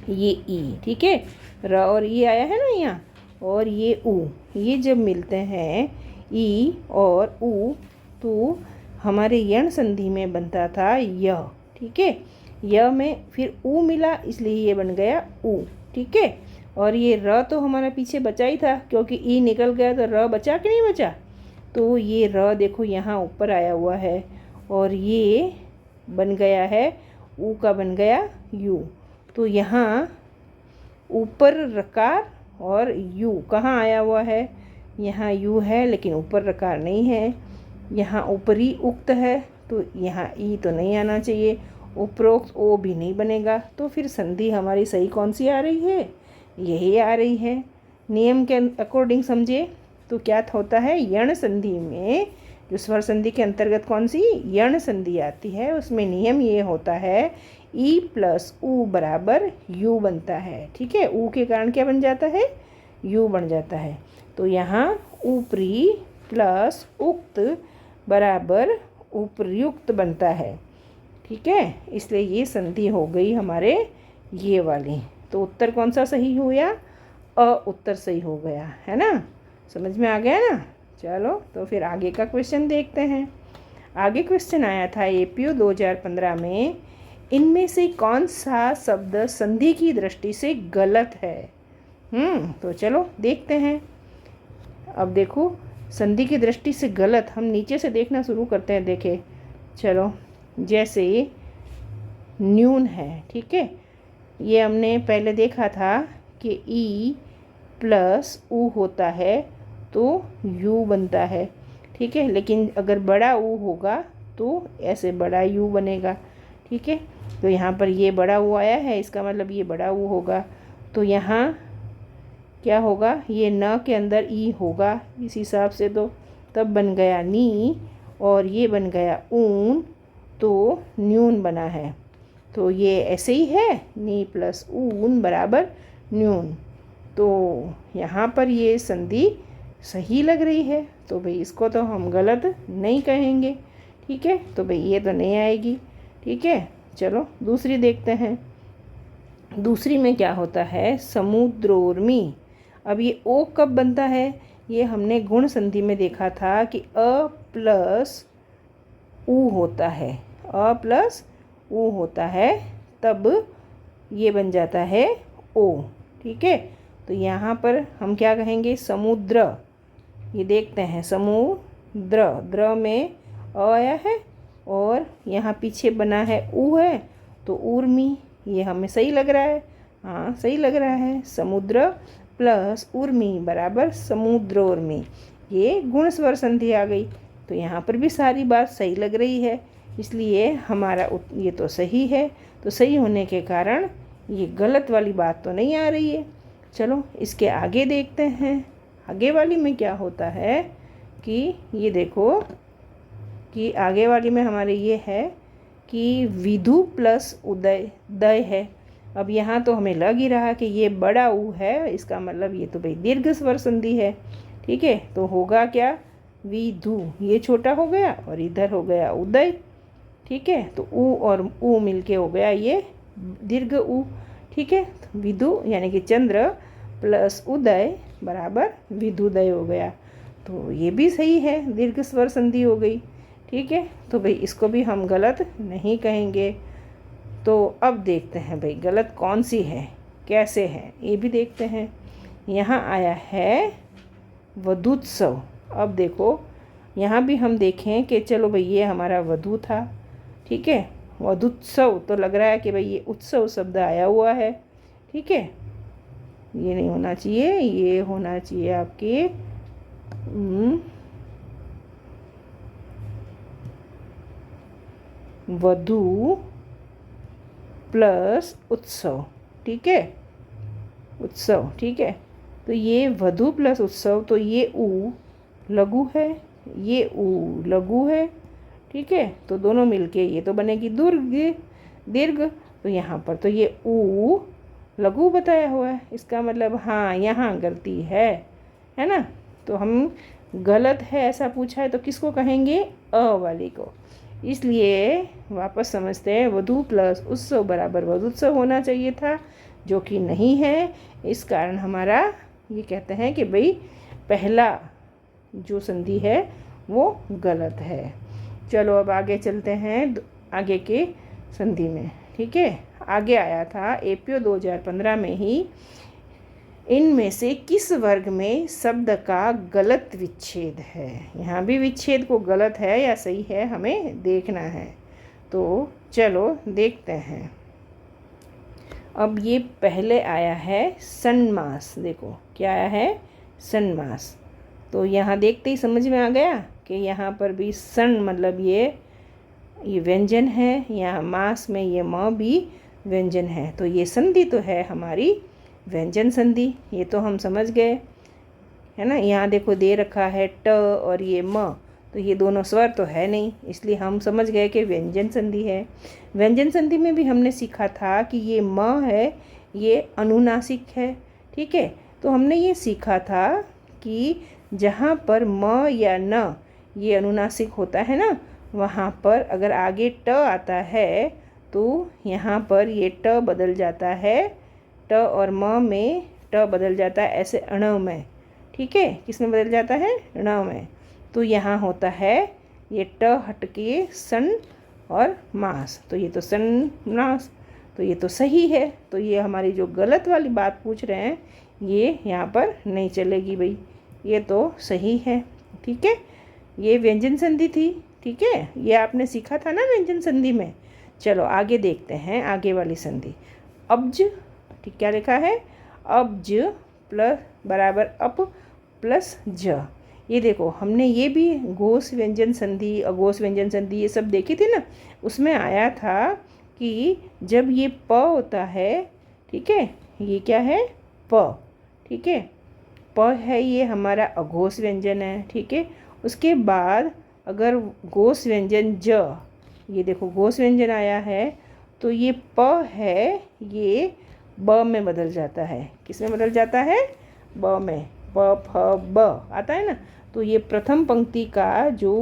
ये ई, ठीक है, र और ई आया है ना यहाँ, और ये ऊ, ये जब मिलते हैं ई और ऊ तो हमारे यण संधि में बनता था य, ठीक है। य में फिर ऊ मिला इसलिए ये बन गया ऊ, ठीक है। और ये र तो हमारा पीछे बचा ही था क्योंकि ई निकल गया तो र बचा कि नहीं बचा? तो ये र देखो यहाँ ऊपर आया हुआ है और ये बन गया है ऊ का बन गया यू। तो यहाँ ऊपर रकार और यू कहाँ आया हुआ है? यहाँ यू है लेकिन ऊपर रकार नहीं है। यहाँ ऊपरी उक्त है तो यहाँ ई तो नहीं आना चाहिए, उपरोक्त ओ भी नहीं बनेगा। तो फिर संधि हमारी सही कौन सी आ रही है? यही आ रही है। नियम के अकॉर्डिंग समझे तो क्या होता है? यण संधि में जो स्वर संधि के अंतर्गत कौन सी यण संधि आती है उसमें नियम ये होता है ई प्लस ऊ बराबर यू बनता है, ठीक है। ऊ के कारण क्या बन जाता है? यू बन जाता है। तो यहाँ ऊपरी प्लस उक्त बराबर उपर्युक्त बनता है, ठीक है। इसलिए ये संधि हो गई हमारे ये वाली। तो उत्तर कौन सा सही हुआ? अ उत्तर सही हो गया है ना। समझ में आ गया ना। चलो तो फिर आगे का क्वेश्चन देखते हैं। आगे क्वेश्चन आया था एपीओ 2015 में, इनमें से कौन सा शब्द संधि की दृष्टि से गलत है? तो चलो देखते हैं। अब देखो संधि की दृष्टि से गलत, हम नीचे से देखना शुरू करते हैं। देखे चलो, जैसे न्यून है, ठीक है। ये हमने पहले देखा था कि ई प्लस ऊ होता है तो यू बनता है, ठीक है। लेकिन अगर बड़ा ऊ होगा तो ऐसे बड़ा यू बनेगा, ठीक है। तो यहाँ पर ये बड़ा ऊ आया है, इसका मतलब ये बड़ा ऊ होगा। तो यहाँ क्या होगा? ये न के अंदर ई होगा इस हिसाब से, तो तब बन गया नी और ये बन गया ऊन, तो न्यून बना है। तो ये ऐसे ही है, नी प्लस ऊन बराबर न्यून। तो यहाँ पर ये संधि सही लग रही है, तो भाई इसको तो हम गलत नहीं कहेंगे, ठीक है। तो भाई ये तो नहीं आएगी, ठीक है। चलो दूसरी देखते हैं। दूसरी में क्या होता है? समुद्रोर्मी। अब ये ओ कब बनता है? ये हमने गुण संधि में देखा था कि अ प्लस ऊ होता है, अ प्लस ऊ होता है, तब ये बन जाता है ओ, ठीक है। तो यहाँ पर हम क्या कहेंगे, समुद्र। ये देखते हैं, समुद्र, द्र में अ आया है और यहाँ पीछे बना है ऊ है, तो ऊर्मी। ये हमें सही लग रहा है, हाँ सही लग रहा है। समुद्र प्लस उर्मी बराबर समुद्रोर्मी। ये गुण स्वर संधि आ गई। तो यहाँ पर भी सारी बात सही लग रही है, इसलिए हमारा ये तो सही है। तो सही होने के कारण ये गलत वाली बात तो नहीं आ रही है। चलो इसके आगे देखते हैं। आगे वाली में क्या होता है कि ये देखो कि आगे वाली में हमारे ये है कि विधु प्लस उदय दय है। अब यहाँ तो हमें लग ही रहा कि ये बड़ा ऊ है, इसका मतलब ये तो भाई दीर्घ स्वर संधि है। ठीक है, तो होगा क्या, विधु, ये छोटा हो गया और इधर हो गया उदय। ठीक है, तो ऊ और ऊ मिलके हो गया ये दीर्घ ऊ। ठीक है, तो विधु यानी कि चंद्र प्लस उदय बराबर विधुदय हो गया। तो ये भी सही है, दीर्घ स्वर संधि हो गई। ठीक है, तो भाई इसको भी हम गलत नहीं कहेंगे। तो अब देखते हैं भाई गलत कौन सी है, कैसे है, ये भी देखते हैं। यहाँ आया है वधूत्सव। अब देखो यहाँ भी हम देखें कि चलो भाई ये हमारा वधू था। ठीक है, वधूत्सव तो लग रहा है कि भाई ये उत्सव शब्द आया हुआ है। ठीक है, ये नहीं होना चाहिए, ये होना चाहिए आपके वधू प्लस उत्सव। ठीक है, उत्सव। ठीक है, तो ये वधू प्लस उत्सव, तो ये ऊ लघु है, ये ऊ लघु है। ठीक है, तो दोनों मिलके ये तो बनेगी दीर्घ। तो यहाँ पर तो ये ऊ लघु बताया हुआ है, इसका मतलब हाँ यहाँ गलती है ना। तो हम गलत है ऐसा पूछा है तो किसको कहेंगे, अ वाली को। इसलिए वापस समझते हैं, वधू प्लस उत्सव बराबर वधूत्सव होना चाहिए था, जो कि नहीं है। इस कारण हमारा ये कहते हैं कि भाई पहला जो संधि है वो गलत है। चलो अब आगे चलते हैं आगे के संधि में। ठीक है, आगे आया था एपीओ 2015 में ही, इनमें से किस वर्ग में शब्द का गलत विच्छेद है। यहाँ भी विच्छेद को गलत है या सही है हमें देखना है। तो चलो देखते हैं। अब ये पहले आया है सन्मास। देखो क्या आया है, सन्मास। तो यहाँ देखते ही समझ में आ गया कि यहाँ पर भी सन मतलब ये व्यंजन है, यहाँ मास में ये म भी व्यंजन है। तो ये संधि तो है हमारी व्यंजन संधि, ये तो हम समझ गए है ना। यहाँ देखो दे रखा है ट और ये म, तो ये दोनों स्वर तो है नहीं, इसलिए हम समझ गए कि व्यंजन संधि है। व्यंजन संधि में भी हमने सीखा था कि ये म है, ये अनुनासिक है। ठीक है, तो हमने ये सीखा था कि जहाँ पर म या न ये अनुनासिक होता है ना, वहाँ पर अगर आगे ट आता है तो यहाँ पर ये ट बदल जाता है, ट और म में ट बदल जाता है ऐसे अण में। ठीक है, किस में बदल जाता है, ण में। तो यहाँ होता है ये ट हट के सन और मास, तो ये तो सन मास, तो ये तो सही है। तो ये हमारी जो गलत वाली बात पूछ रहे हैं ये यहाँ पर नहीं चलेगी भाई, ये तो सही है। ठीक है, ये व्यंजन संधि थी। ठीक है, ये आपने सीखा था ना व्यंजन संधि में। चलो आगे देखते हैं आगे वाली संधि, अब्ज। ठीक, क्या लिखा है, अब्ज प्लस बराबर अप प्लस ज। ये देखो हमने ये भी घोष व्यंजन संधि, अघोष व्यंजन संधि ये सब देखी थी ना, उसमें आया था कि जब ये प होता है, ठीक है, ये क्या है, प। ठीक है, प है ये हमारा अघोष व्यंजन है। ठीक है, उसके बाद अगर घोष व्यंजन ज, ये देखो घोष व्यंजन आया है, तो ये प है ये ब में बदल जाता है। किस में बदल जाता है, ब में, प फ ब आता है ना। तो ये प्रथम पंक्ति का जो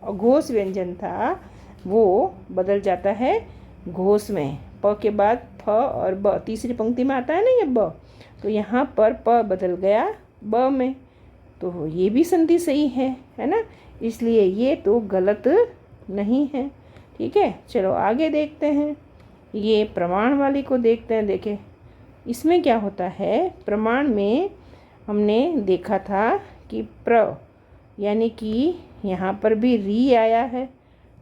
अघोष व्यंजन था वो बदल जाता है घोष में, प के बाद फ और ब तीसरी पंक्ति में आता है ना ये ब, तो यहाँ पर प बदल गया ब में। तो ये भी संधि सही है ना, इसलिए ये तो गलत नहीं है। ठीक है, चलो आगे देखते हैं, ये प्रमाण वाली को देखते हैं। देखें इसमें क्या होता है, प्रमाण में हमने देखा था कि प्र यानी कि यहाँ पर भी री आया है,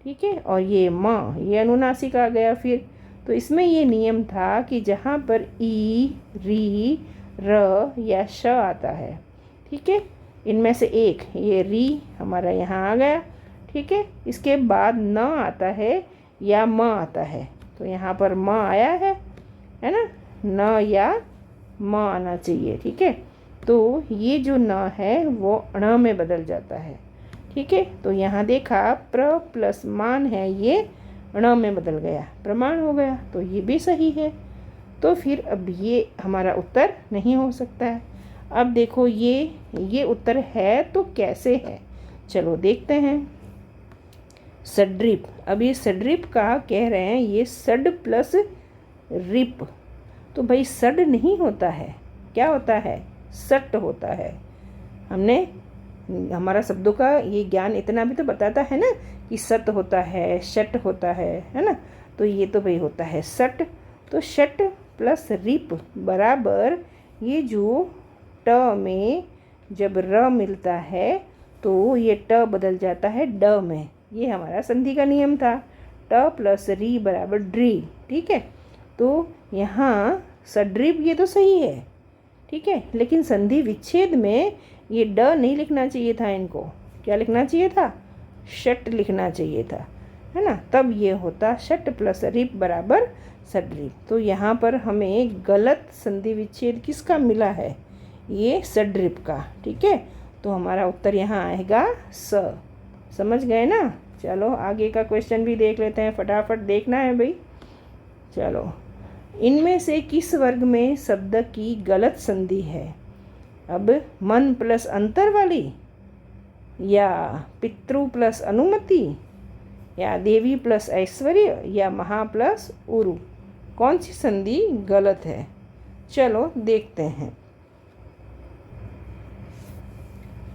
ठीक है, और ये म ये अनुनासिक आ गया फिर। तो इसमें ये नियम था कि जहाँ पर ई, री, र या श आता है, ठीक है, इनमें से एक, ये री हमारा यहाँ आ गया, ठीक है, इसके बाद न आता है या म आता है, तो यहाँ पर म आया है ना, न या म आना चाहिए, ठीक है। तो ये जो न है वो ण में बदल जाता है, ठीक है। तो यहाँ देखा प्र प्लस मान है, ये ण में बदल गया, प्रमाण हो गया, तो ये भी सही है। तो फिर अब ये हमारा उत्तर नहीं हो सकता है। अब देखो ये उत्तर है तो कैसे है, चलो देखते हैं। सड्रिप, अब ये सड्रिप का कह रहे हैं, ये सड प्लस रिप, तो भाई सड नहीं होता है, क्या होता है, सट होता है। हमने हमारा शब्दों का ये ज्ञान इतना भी तो बताता है ना कि सट होता है, शट होता है ना, तो ये तो भाई होता है सट। तो शट प्लस रिप बराबर ये जो ट में जब र मिलता है तो ये ट बदल जाता है ड में, ये हमारा संधि का नियम था, ट प्लस री बराबर ड्री, ठीक है। तो यहाँ सड्रिप ये तो सही है, ठीक है, लेकिन संधि विच्छेद में ये ड नहीं लिखना चाहिए था, इनको क्या लिखना चाहिए था, शट लिखना चाहिए था, है ना, तब ये होता शट प्लस रिप बराबर सड्रिप। तो यहाँ पर हमें गलत संधि विच्छेद किसका मिला है, ये सड्रिप का, ठीक है। तो हमारा उत्तर यहाँ आएगा स। समझ गए ना। चलो आगे का क्वेश्चन भी देख लेते हैं, फटाफट देखना है भाई। चलो, इनमें से किस वर्ग में शब्द की गलत संधि है। अब मन प्लस अंतर वाली, या पितृ प्लस अनुमति, या देवी प्लस ऐश्वर्य, या महा प्लस उरु, कौन सी संधि गलत है, चलो देखते हैं।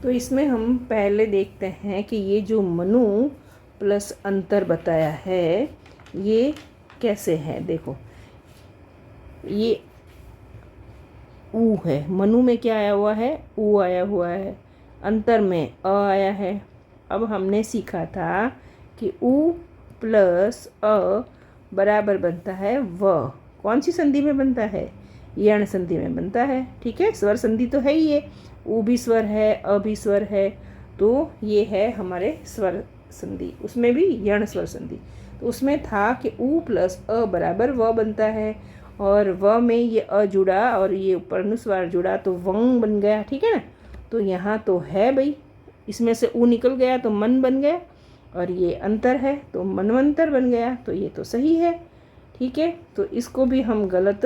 तो इसमें हम पहले देखते हैं कि ये जो मनु प्लस अंतर बताया है ये कैसे है। देखो ये ऊ है, मनु में क्या आया हुआ है, ऊ आया हुआ है, अंतर में अ आया है। अब हमने सीखा था कि ऊ प्लस अ बराबर बनता है व, कौन सी संधि में बनता है, यण संधि में बनता है, ठीक है। स्वर संधि तो है ही ये, ऊ भी स्वर है, अ भी स्वर है, तो ये है हमारे स्वर संधि, उसमें भी यण स्वर संधि। तो उसमें था कि ऊ प्लस अ बराबर व बनता है, और व में ये अ जुड़ा और ये ऊपर अनुस्वार जुड़ा तो वंग बन गया, ठीक है ना। तो यहाँ तो है भाई, इसमें से ऊ निकल गया तो मन बन गया, और ये अंतर है तो मनवंतर बन गया, तो ये तो सही है, ठीक है। तो इसको भी हम गलत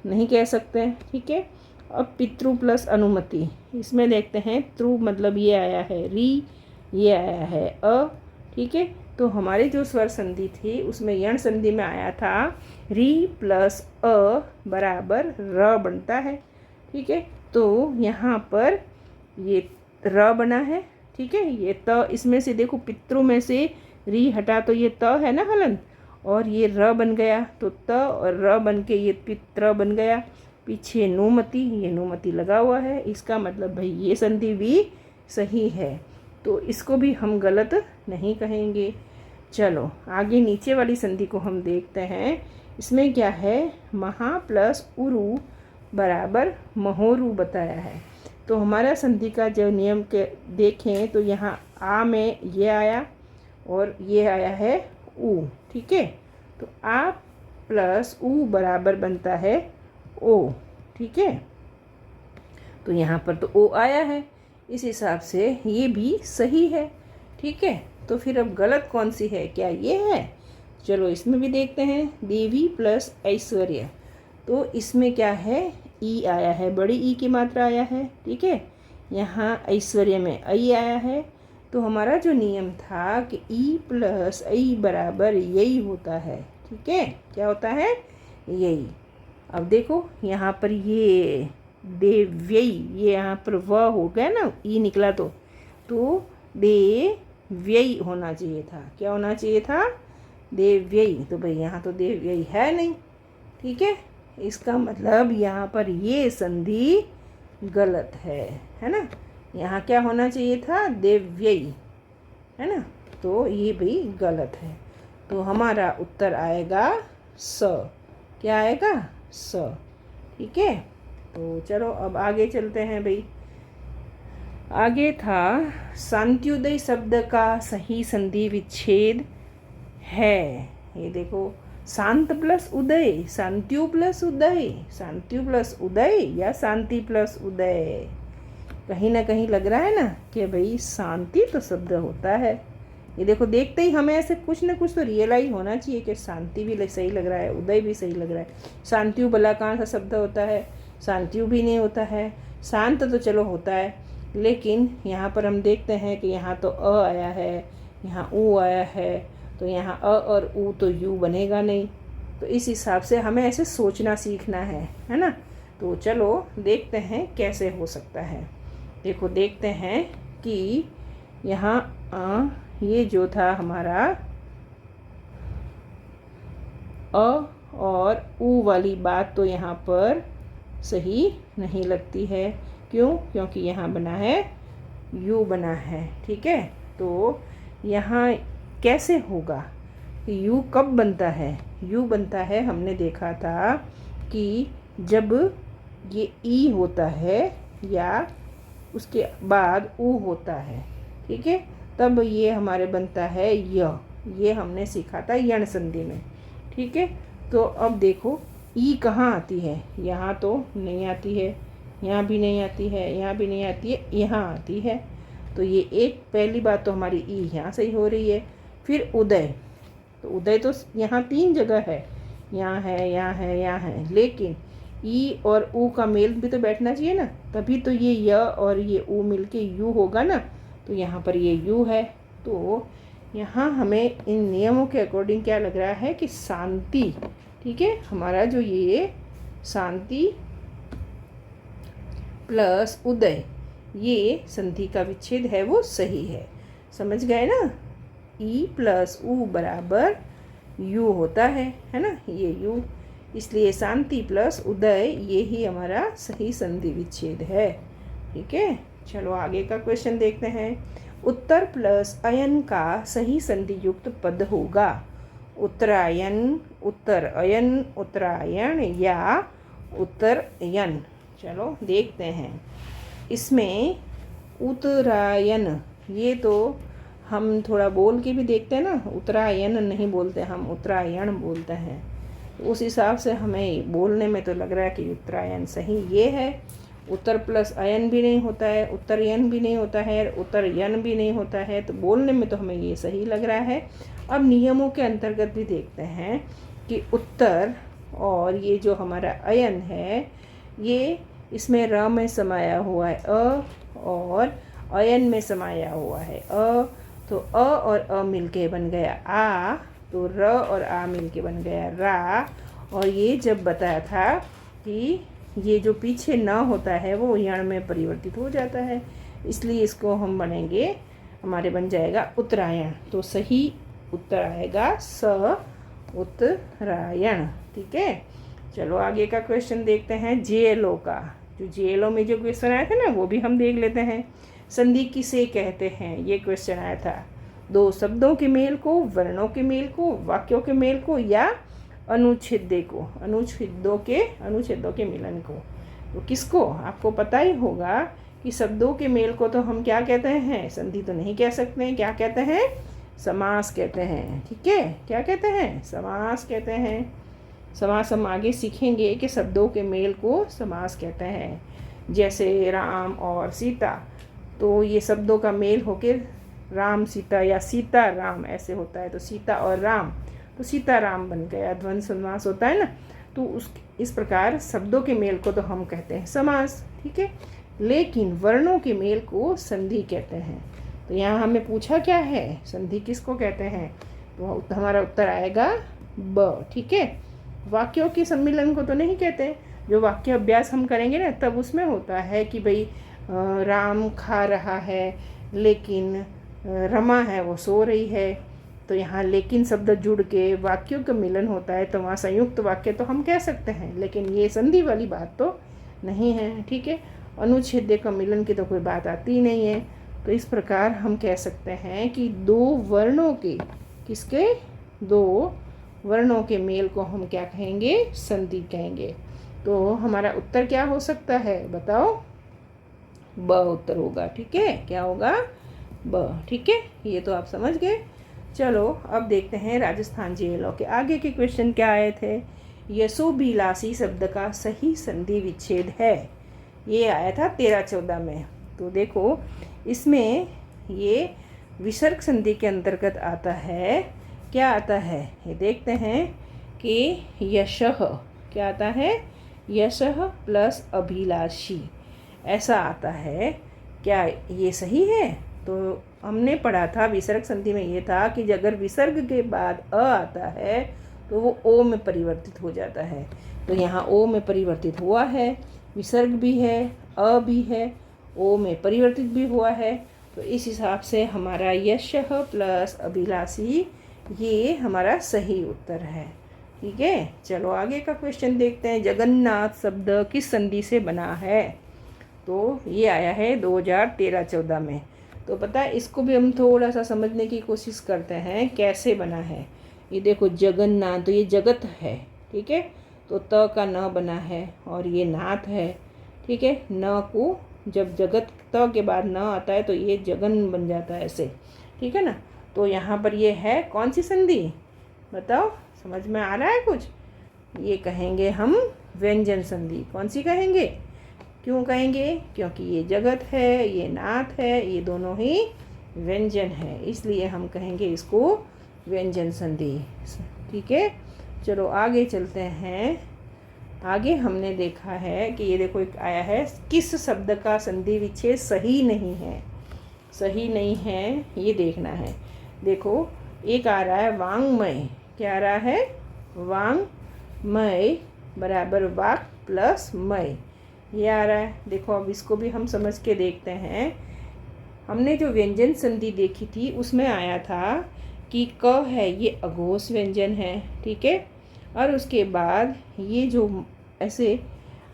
नहीं कह सकते, ठीक है। अब पितृ प्लस अनुमति, इसमें देखते हैं त्रु मतलब ये आया है री, ये आया है अ, ठीक है। तो हमारी जो स्वर संधि थी उसमें यण संधि में आया था री प्लस अ बराबर र बनता है, ठीक है। तो यहाँ पर ये र बना है, ठीक है। ये त, इसमें से देखो पितृ में से री हटा तो ये त है ना हलन, और ये र बन गया तो त और र बन के ये पित्र बन गया, पीछे नुमति, ये नुमति लगा हुआ है, इसका मतलब भाई ये संधि भी सही है, तो इसको भी हम गलत नहीं कहेंगे। चलो आगे नीचे वाली संधि को हम देखते हैं। इसमें क्या है, महा प्लस उरु बराबर महोरु बताया है। तो हमारा संधि का जो नियम के देखें तो यहाँ आ में ये आया और ये आया है ऊ, ठीक है। तो आ प्लस ऊ बराबर बनता है ओ, ठीक है। तो यहाँ पर तो ओ आया है, इस हिसाब से ये भी सही है, ठीक है। तो फिर अब गलत कौन सी है, क्या ये है, चलो इसमें भी देखते हैं। देवी प्लस ऐश्वर्य, तो इसमें क्या है, ई आया है, बड़ी ई की मात्रा आया है, ठीक है। यहाँ ऐश्वर्य में आई आया है, तो हमारा जो नियम था कि ई प्लस आई बराबर यही होता है, ठीक है। क्या होता है, यही। अब देखो यहाँ पर ये देव्ययी, ये यहाँ पर व हो गया ना, ई निकला तो देव्ययी होना चाहिए था, क्या होना चाहिए था, देव्ययी। तो भाई यहाँ तो देव्ययी है नहीं, ठीक है। इसका मतलब यहाँ पर ये संधि गलत है ना। यहाँ क्या होना चाहिए था, देव्यई, है ना। तो ये भी गलत है। तो हमारा उत्तर आएगा स। क्या आएगा, स। ठीक है। तो चलो अब आगे चलते हैं भाई। आगे था शांत्योदय शब्द का सही संधि विच्छेद है। ये देखो, शांत प्लस उदय, शांत्यु प्लस उदय, शांत्यु प्लस उदय या शांति प्लस उदय। कहीं ना कहीं लग रहा है ना कि भाई शांति तो शब्द होता है। ये देखो, देखते ही हमें ऐसे कुछ ना कुछ तो रियलाइज होना चाहिए कि शांति भी सही लग रहा है, उदय भी सही लग रहा है। शांत्यु भला कहाँ सा शब्द होता है, शांत्यु भी नहीं होता है। शांत तो चलो होता है, लेकिन यहाँ पर हम देखते हैं कि यहाँ तो अ आया है, यहाँ ऊ आया है, तो यहाँ अ और ऊ तो यू बनेगा नहीं। तो इस हिसाब से हमें ऐसे सोचना सीखना है ना। तो चलो देखते हैं कैसे हो सकता है। देखो, देखते हैं कि यहाँ ये जो था हमारा अ और ऊ वाली बात तो यहाँ पर सही नहीं लगती है। क्यों? क्योंकि यहाँ बना है यू बना है। ठीक है। तो यहाँ कैसे होगा, यू कब बनता है? यू बनता है, हमने देखा था कि जब ये ई होता है या उसके बाद ऊ होता है, ठीक है, तब ये हमारे बनता है य। ये हमने सीखा था यण संधि में। ठीक है। तो अब देखो, ई कहाँ आती है? यहाँ तो नहीं आती है, यहाँ भी नहीं आती है, यहाँ भी नहीं आती है, यहाँ आती है। तो ये एक पहली बात तो हमारी ई यहाँ सही हो रही है। फिर उदय, तो उदय तो यहाँ 3 जगह है, यहाँ है, यहाँ है, यहाँ है, लेकिन ई और ऊ का मेल भी तो बैठना चाहिए ना, तभी तो ये य और ये ऊ मिलके यू होगा ना। तो यहाँ पर ये यू है। तो यहाँ हमें इन नियमों के अकॉर्डिंग क्या लग रहा है कि शांति, ठीक है, हमारा जो ये शांति प्लस उदय, ये संधि का विच्छेद है वो सही है। समझ गए ना। ई प्लस ऊ बराबर यू होता है ना, ये यू, इसलिए शांति प्लस उदय ये ही हमारा सही संधि विच्छेद है। ठीक है। चलो आगे का क्वेश्चन देखते हैं। उत्तर प्लस अयन का सही संधि युक्त पद होगा। उत्तरायण, उत्तर अयन, उत्तरायण या उत्तरयन। चलो देखते हैं। इसमें उत्तरायण, ये तो हम थोड़ा बोल के भी देखते हैं ना, उत्तरायण नहीं बोलते, हम उत्तरायण बोलते हैं। तो उस हिसाब से हमें बोलने में तो लग रहा है कि उत्तरायण सही ये है। उत्तर प्लस अयन भी नहीं होता है, उत्तरयन भी नहीं होता है, उत्तरयन भी नहीं होता है, तो बोलने में तो हमें ये सही लग रहा है। अब नियमों के अंतर्गत भी देखते हैं कि उत्तर और ये जो हमारा अयन है, ये इसमें र में समाया हुआ है अ, और अयन में समाया हुआ है अ। तो अ और अ मिलके बन गया आ, तो र और आ मिलके बन गया रा। और ये जब बताया था कि ये जो पीछे न होता है वो यण में परिवर्तित हो जाता है, इसलिए इसको हम बनेंगे, हमारे बन जाएगा उत्तरायण। तो सही उत्तर आएगा स, उत्तरायण। ठीक है। चलो आगे का क्वेश्चन देखते हैं। जेएलओ का, जो जेएलओ में जो क्वेश्चन आया था ना, वो भी हम देख लेते हैं। संधि किसे कहते हैं, ये क्वेश्चन आया था। 2 शब्दों के मेल को, वर्णों के मेल को, वाक्यों के मेल को, या अनुच्छेदों को, अनुच्छेदों के मिलन को। तो किसको, आपको पता ही होगा कि शब्दों के मेल को तो हम क्या कहते हैं, संधि तो नहीं कह सकते हैं, क्या कहते हैं, समास कहते हैं। ठीक है। क्या कहते हैं, समास कहते हैं। समास हम आगे सीखेंगे कि शब्दों के मेल को समास कहते हैं। जैसे राम और सीता, तो ये शब्दों का मेल होकर राम सीता या सीता राम ऐसे होता है। तो सीता और राम, तो सीता राम बन गया, द्वंद्व समास होता है ना। तो इस प्रकार शब्दों के मेल को तो हम कहते हैं समास। ठीक है। लेकिन वर्णों के मेल को संधि कहते हैं। तो यहाँ हमें पूछा क्या है, संधि किसको कहते हैं, तो हमारा उत्तर आएगा ब। ठीक है। वाक्यों के सम्मिलन को तो नहीं कहते। जो वाक्य अभ्यास हम करेंगे ना, तब उसमें होता है कि भाई राम खा रहा है लेकिन रमा है वो सो रही है, तो यहाँ लेकिन शब्द जुड़ के वाक्यों का मिलन होता है, तो वहाँ संयुक्त वाक्य तो हम कह सकते हैं, लेकिन ये संधि वाली बात तो नहीं है। ठीक है, अनुच्छेद का मिलन की तो कोई बात आती ही नहीं है। तो इस प्रकार हम कह सकते हैं कि दो वर्णों के, किसके, दो वर्णों के मेल को हम क्या कहेंगे, संधि कहेंगे। तो हमारा उत्तर क्या हो सकता है, बताओ, ब उत्तर होगा। ठीक है, क्या होगा, ब। ठीक है, ये तो आप समझ गए। चलो अब देखते हैं राजस्थान JLO के आगे के क्वेश्चन क्या आए थे। यशोभिलाषी शब्द का सही संधि विच्छेद है, ये आया था 13-14 में। तो देखो इसमें ये विसर्ग संधि के अंतर्गत आता है। क्या आता है ये देखते हैं कि यशः, क्या आता है, यशः प्लस अभिलाषी, ऐसा आता है। क्या ये सही है? तो हमने पढ़ा था विसर्ग संधि में ये था कि अगर विसर्ग के बाद अ आता है तो वो ओ में परिवर्तित हो जाता है। तो यहाँ ओ में परिवर्तित हुआ है, विसर्ग भी है, अ भी है, ओ में परिवर्तित भी हुआ है। तो इस हिसाब से हमारा यशः प्लस अभिलाषी ये हमारा सही उत्तर है। ठीक है, चलो आगे का क्वेश्चन देखते हैं। जगन्नाथ शब्द किस संधि से बना है? तो ये आया है 2013-14 में। तो पता है, इसको भी हम थोड़ा सा समझने की कोशिश करते हैं कैसे बना है। ये देखो जगन्नाथ, तो ये जगत है। ठीक है, तो त का न बना है और ये नाथ है। ठीक है, न को जब जगत त के बाद न आता है तो ये जगन बन जाता है ऐसे। ठीक है ना, तो यहाँ पर ये है कौन सी संधि, बताओ, समझ में आ रहा है कुछ? ये कहेंगे हम व्यंजन संधि। कौन सी कहेंगे? क्यों कहेंगे? क्योंकि ये जगत है, ये नाथ है, ये दोनों ही व्यंजन है, इसलिए हम कहेंगे इसको व्यंजन संधि। ठीक है, चलो आगे चलते हैं। आगे हमने देखा है कि ये देखो एक आया है, किस शब्द का संधि विच्छेद सही नहीं है। सही नहीं है ये देखना है। देखो एक आ रहा है वांग्मय। क्या आ रहा है? वांग्मय बराबर वाक प्लस मय, ये आ रहा है। देखो अब इसको भी हम समझ के देखते हैं। हमने जो व्यंजन संधि देखी थी उसमें आया था कि क है ये अघोष व्यंजन है। ठीक है, और उसके बाद ये जो ऐसे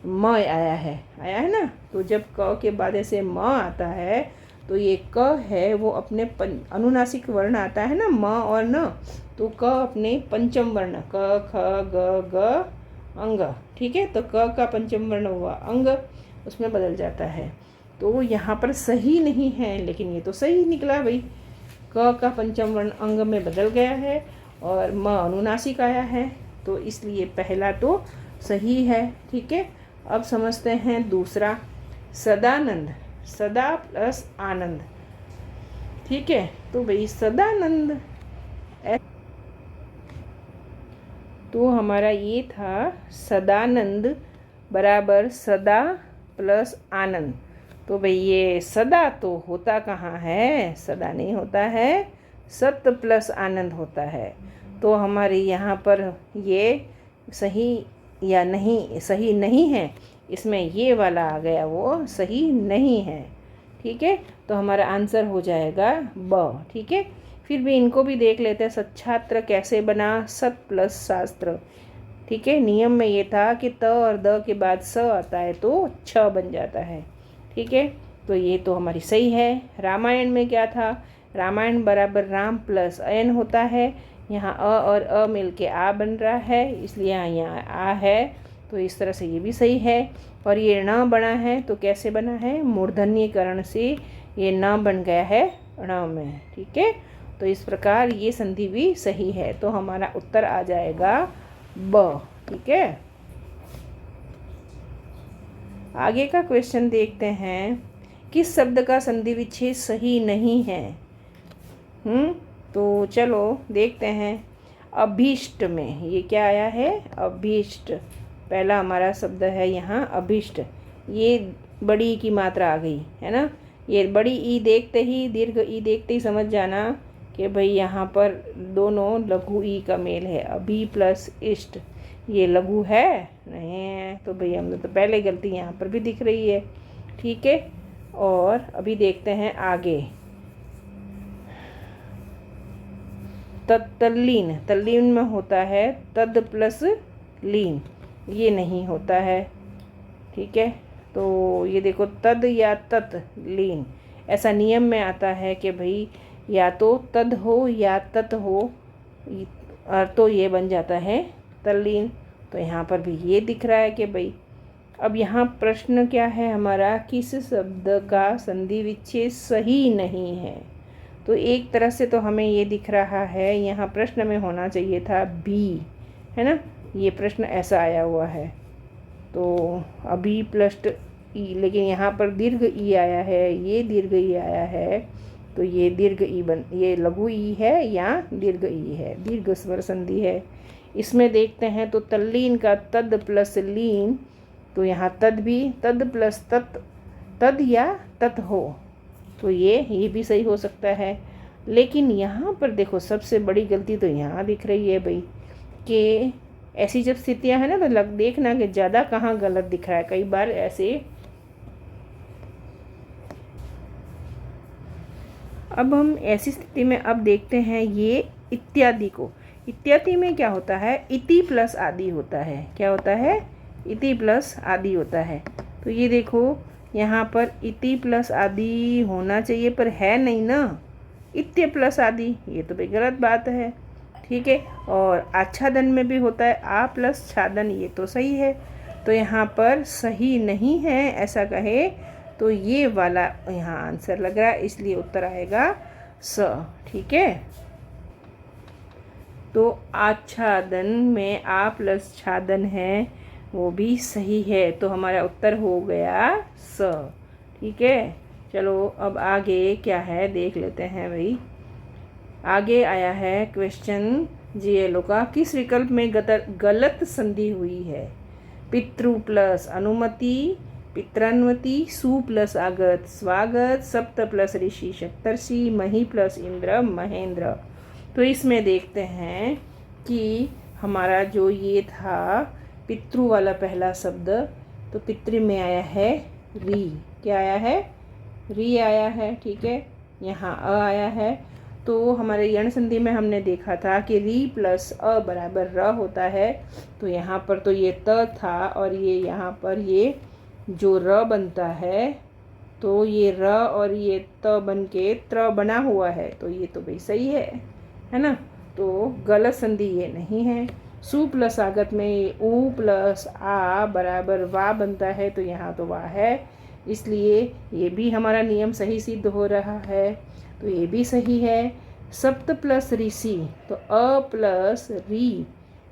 म आया है ना, तो जब क के बाद ऐसे म आता है तो ये क है वो अपने अनुनासिक वर्ण आता है ना, म और न, तो क अपने पंचम वर्ण क ख ग ग अंग। ठीक है, तो क का पंचम वर्ण हुआ अंग, उसमें बदल जाता है। तो यहाँ पर सही नहीं है, लेकिन ये तो सही निकला भाई। क का पंचम वर्ण अंग में बदल गया है और म अनुनासिक आया है, तो इसलिए पहला तो सही है। ठीक है, अब समझते हैं दूसरा, सदानंद, सदा प्लस आनंद। ठीक है, तो भाई सदानंद, तो हमारा ये था सदानंद बराबर सदा प्लस आनंद। तो भाई ये सदा तो होता कहाँ है, सदा नहीं होता है, सत्य प्लस आनंद होता है। तो हमारे यहाँ पर ये सही या नहीं, सही नहीं है, इसमें ये वाला आ गया, वो सही नहीं है। ठीक है, तो हमारा आंसर हो जाएगा ब। ठीक है, फिर भी इनको भी देख लेते हैं। सच्छात्र कैसे बना? सत प्लस शास्त्र। ठीक है, नियम में ये था कि त और द के बाद स आता है तो छ बन जाता है। ठीक है, तो ये तो हमारी सही है। रामायण में क्या था? रामायण बराबर राम प्लस अयन होता है। यहाँ अ और अ मिल के आ बन रहा है, इसलिए यहाँ आ है, तो इस तरह से ये भी सही है। और ये न बना है तो कैसे बना है? मूर्धन्यकरण से ये न बन गया है ण में। ठीक है, तो इस प्रकार ये संधि भी सही है, तो हमारा उत्तर आ जाएगा ब। ठीक है, आगे का क्वेश्चन देखते हैं। किस शब्द का संधि विच्छेद सही नहीं है? तो चलो देखते हैं। अभीष्ट में ये क्या आया है? अभीष्ट, पहला हमारा शब्द है यहाँ अभीष्ट। ये बड़ी की मात्रा आ गई है ना, ये बड़ी ई देखते ही, दीर्घ ई देखते ही समझ जाना कि भाई यहाँ पर दोनों लघु ई का मेल है। अभी प्लस इष्ट, ये लघु है नहीं है, तो भाई हमने तो पहले गलती यहाँ पर भी दिख रही है। ठीक है, और अभी देखते हैं आगे। तल्लीन, तल्लीन में होता है तद प्लस लीन, ये नहीं होता है, ठीक है। तो ये देखो तद या तत लीन, ऐसा नियम में आता है कि भाई या तो तद हो या तत हो, तो ये बन जाता है तल्लीन। तो यहाँ पर भी ये दिख रहा है कि भाई, अब यहाँ प्रश्न क्या है हमारा, किस शब्द का संधि विच्छेद सही नहीं है। तो एक तरह से तो हमें ये दिख रहा है, यहाँ प्रश्न में होना चाहिए था बी, है ना, ये प्रश्न ऐसा आया हुआ है। तो अभी प्लस ई, लेकिन यहाँ पर दीर्घ ई आया है, ये दीर्घ ई आया है, तो ये दीर्घ ई ये लघु ई है या दीर्घ ई है, दीर्घ स्वर संधि है। इसमें देखते हैं तो तल्लीन का तद प्लस लीन, तो यहाँ तद भी तद प्लस तत, तद या तत हो, तो ये भी सही हो सकता है। लेकिन यहाँ पर देखो सबसे बड़ी गलती तो यहाँ दिख रही है भाई, कि ऐसी जब स्थितियाँ हैं ना, तो देखना कि ज़्यादा कहाँ गलत दिख रहा है। कई बार ऐसे, अब हम ऐसी स्थिति में अब देखते हैं ये इत्यादि को। इत्यादि में क्या होता है, इति प्लस आदि होता है। क्या होता है, इति प्लस आदि होता है। तो ये देखो यहाँ पर इति प्लस आदि होना चाहिए, पर है नहीं ना, इत्य प्लस आदि, ये तो भाई गलत बात है, ठीक है। और आच्छादन में भी होता है आ प्लस छादन, ये तो सही है। तो यहाँ पर सही नहीं है ऐसा कहे तो ये वाला यहाँ आंसर लग रहा है, इसलिए उत्तर आएगा स, ठीक है। तो आच्छादन में आ प्लस छादन है, वो भी सही है, तो हमारा उत्तर हो गया स, ठीक है। चलो अब आगे क्या है देख लेते हैं भाई। आगे आया है क्वेश्चन जीएलओ का, किस विकल्प में गलत संधि हुई है। पितृ प्लस अनुमति, पित्रानुमति, सु प्लस आगत स्वागत, सप्त प्लस ऋषि सप्तर्षि, मही प्लस इंद्र महेंद्र। तो इसमें देखते हैं कि हमारा जो ये था पितृ वाला पहला शब्द, तो पितृ में आया है री, क्या आया है, री आया है, ठीक है। यहाँ अ आया है, तो हमारे यण संधि में हमने देखा था कि री प्लस अ बराबर र होता है। तो यहाँ पर तो ये त था, और ये यहाँ पर ये जो र बनता है, तो ये र और ये त बन के त्र बना हुआ है, तो ये तो भाई सही है ना। तो गलत संधि ये नहीं है। सु प्लस आगत में उ प्लस आ बराबर वा बनता है, तो यहाँ तो वा है, इसलिए ये भी हमारा नियम सही सिद्ध हो रहा है, तो ये भी सही है। सप्त प्लस ऋषि, तो अ प्लस री,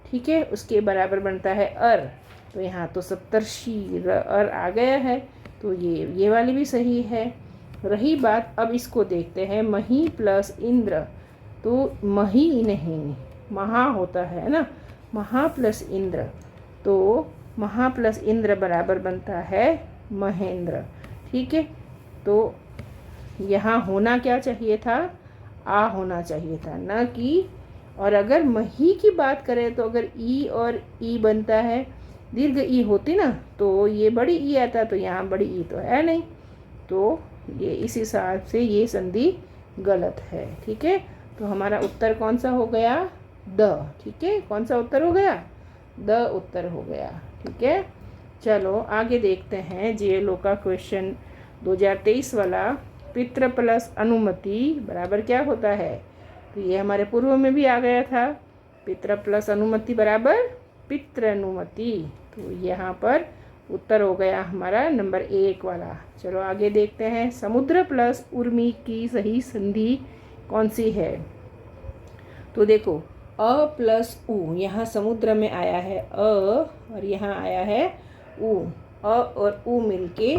ठीक है, उसके बराबर बनता है अर, तो यहाँ तो सप्तर्षि अर आ गया है, तो ये वाली भी सही है। रही बात, अब इसको देखते हैं मही प्लस इंद्र, तो मही नहीं महा होता है ना, महा प्लस इंद्र, तो महा प्लस इंद्र बराबर बनता है महेंद्र, ठीक है। तो यहाँ होना क्या चाहिए था, आ होना चाहिए था, ना कि, और अगर मही की बात करें तो अगर ई और ई बनता है, दीर्घ ई होती ना, तो ये बड़ी ई आता, तो यहाँ बड़ी ई तो है नहीं, तो ये इस हिसाब से ये संधि गलत है, ठीक है। तो हमारा उत्तर कौन सा हो गया, द, ठीक है। कौन सा उत्तर हो गया, द उत्तर हो गया, ठीक है। चलो आगे देखते हैं जीएलओ का क्वेश्चन 2023 वाला, पितृ प्लस अनुमति बराबर क्या होता है। तो ये हमारे पूर्व में भी आ गया था, पितृ प्लस अनुमति बराबर पितृ अनुमति, तो यहाँ पर उत्तर हो गया हमारा नंबर 1 वाला। चलो आगे देखते हैं, समुद्र प्लस उर्मी की सही संधि कौन सी है। तो देखो अ प्लस उ, यहाँ समुद्र में आया है अ, और यहाँ आया है उ, अ और उ मिलके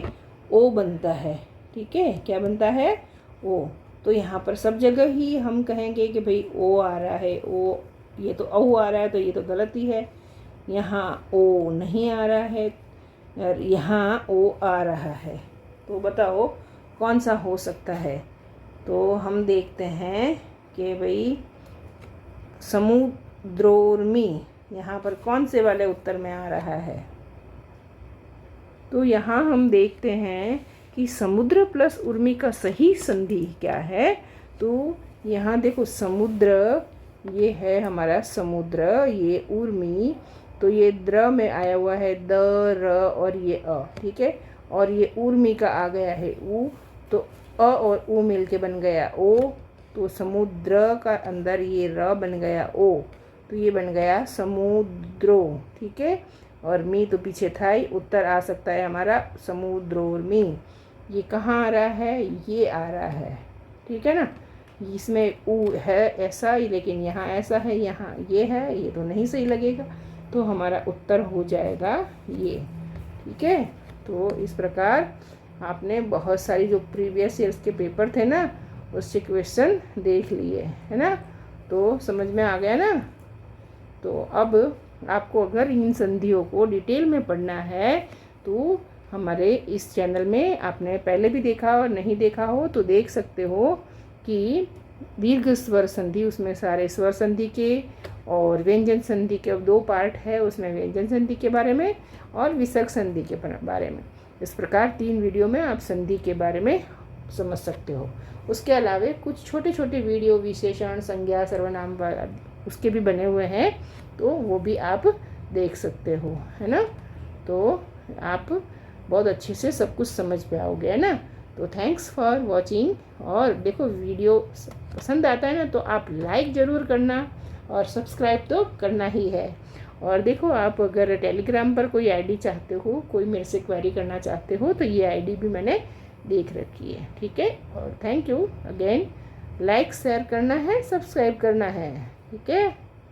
ओ बनता है, ठीक है। क्या बनता है, ओ। तो यहाँ पर सब जगह ही हम कहेंगे कि भाई ओ आ रहा है, ओ, ये तो औ आ रहा है, तो ये तो गलती है। यहाँ ओ नहीं आ रहा है और यहाँ ओ आ रहा है, तो बताओ कौन सा हो सकता है। तो हम देखते हैं कि भाई समुद्रोर्मी यहाँ पर कौन से वाले उत्तर में आ रहा है। तो यहाँ हम देखते हैं कि समुद्र प्लस उर्मी का सही संधि क्या है। तो यहाँ देखो समुद्र ये है हमारा समुद्र, ये ऊर्मी, तो ये द्र में आया हुआ है द र और ये अ, ठीक है। और ये ऊर्मी का आ गया है ऊ, तो अ और ऊ मिल के बन गया ओ, तो समुद्र का अंदर ये र बन गया ओ, तो ये बन गया समुद्रो, ठीक है। और मी तो पीछे था ही, उत्तर आ सकता है हमारा समुद्रोर्मी। ये कहाँ आ रहा है, ये आ रहा है, ठीक है ना। इसमें ऊ है ऐसा ही, लेकिन यहाँ ऐसा है, यहाँ ये है, ये तो नहीं सही लगेगा, तो हमारा उत्तर हो जाएगा ये, ठीक है। तो इस प्रकार आपने बहुत सारी जो प्रीवियस ईयर्स के पेपर थे ना, उससे क्वेश्चन देख लिए है ना, तो समझ में आ गया ना। तो अब आपको अगर इन संधियों को डिटेल में पढ़ना है तो हमारे इस चैनल में आपने पहले भी देखा और नहीं देखा हो तो देख सकते हो कि दीर्घ स्वर संधि, उसमें सारे स्वर संधि के और व्यंजन संधि के 2 पार्ट है, उसमें व्यंजन संधि के बारे में और विसर्ग संधि के बारे में। इस प्रकार 3 वीडियो में आप संधि के बारे में समझ सकते हो। उसके अलावा कुछ छोटे छोटे वीडियो विशेषण, संज्ञा, सर्वनाम उसके भी बने हुए हैं, तो वो भी आप देख सकते हो, है ना। तो आप बहुत अच्छे से सब कुछ समझ पाओगे, है ना। तो थैंक्स फॉर वॉचिंग। और देखो वीडियो पसंद आता है ना तो आप लाइक ज़रूर करना और सब्सक्राइब तो करना ही है। और देखो आप अगर टेलीग्राम पर कोई आईडी चाहते हो, कोई मेरे से क्वेरी करना चाहते हो, तो ये आईडी भी मैंने देख रखी है, ठीक है। और thank you again, like share करना है, सब्सक्राइब करना है, ठीक है।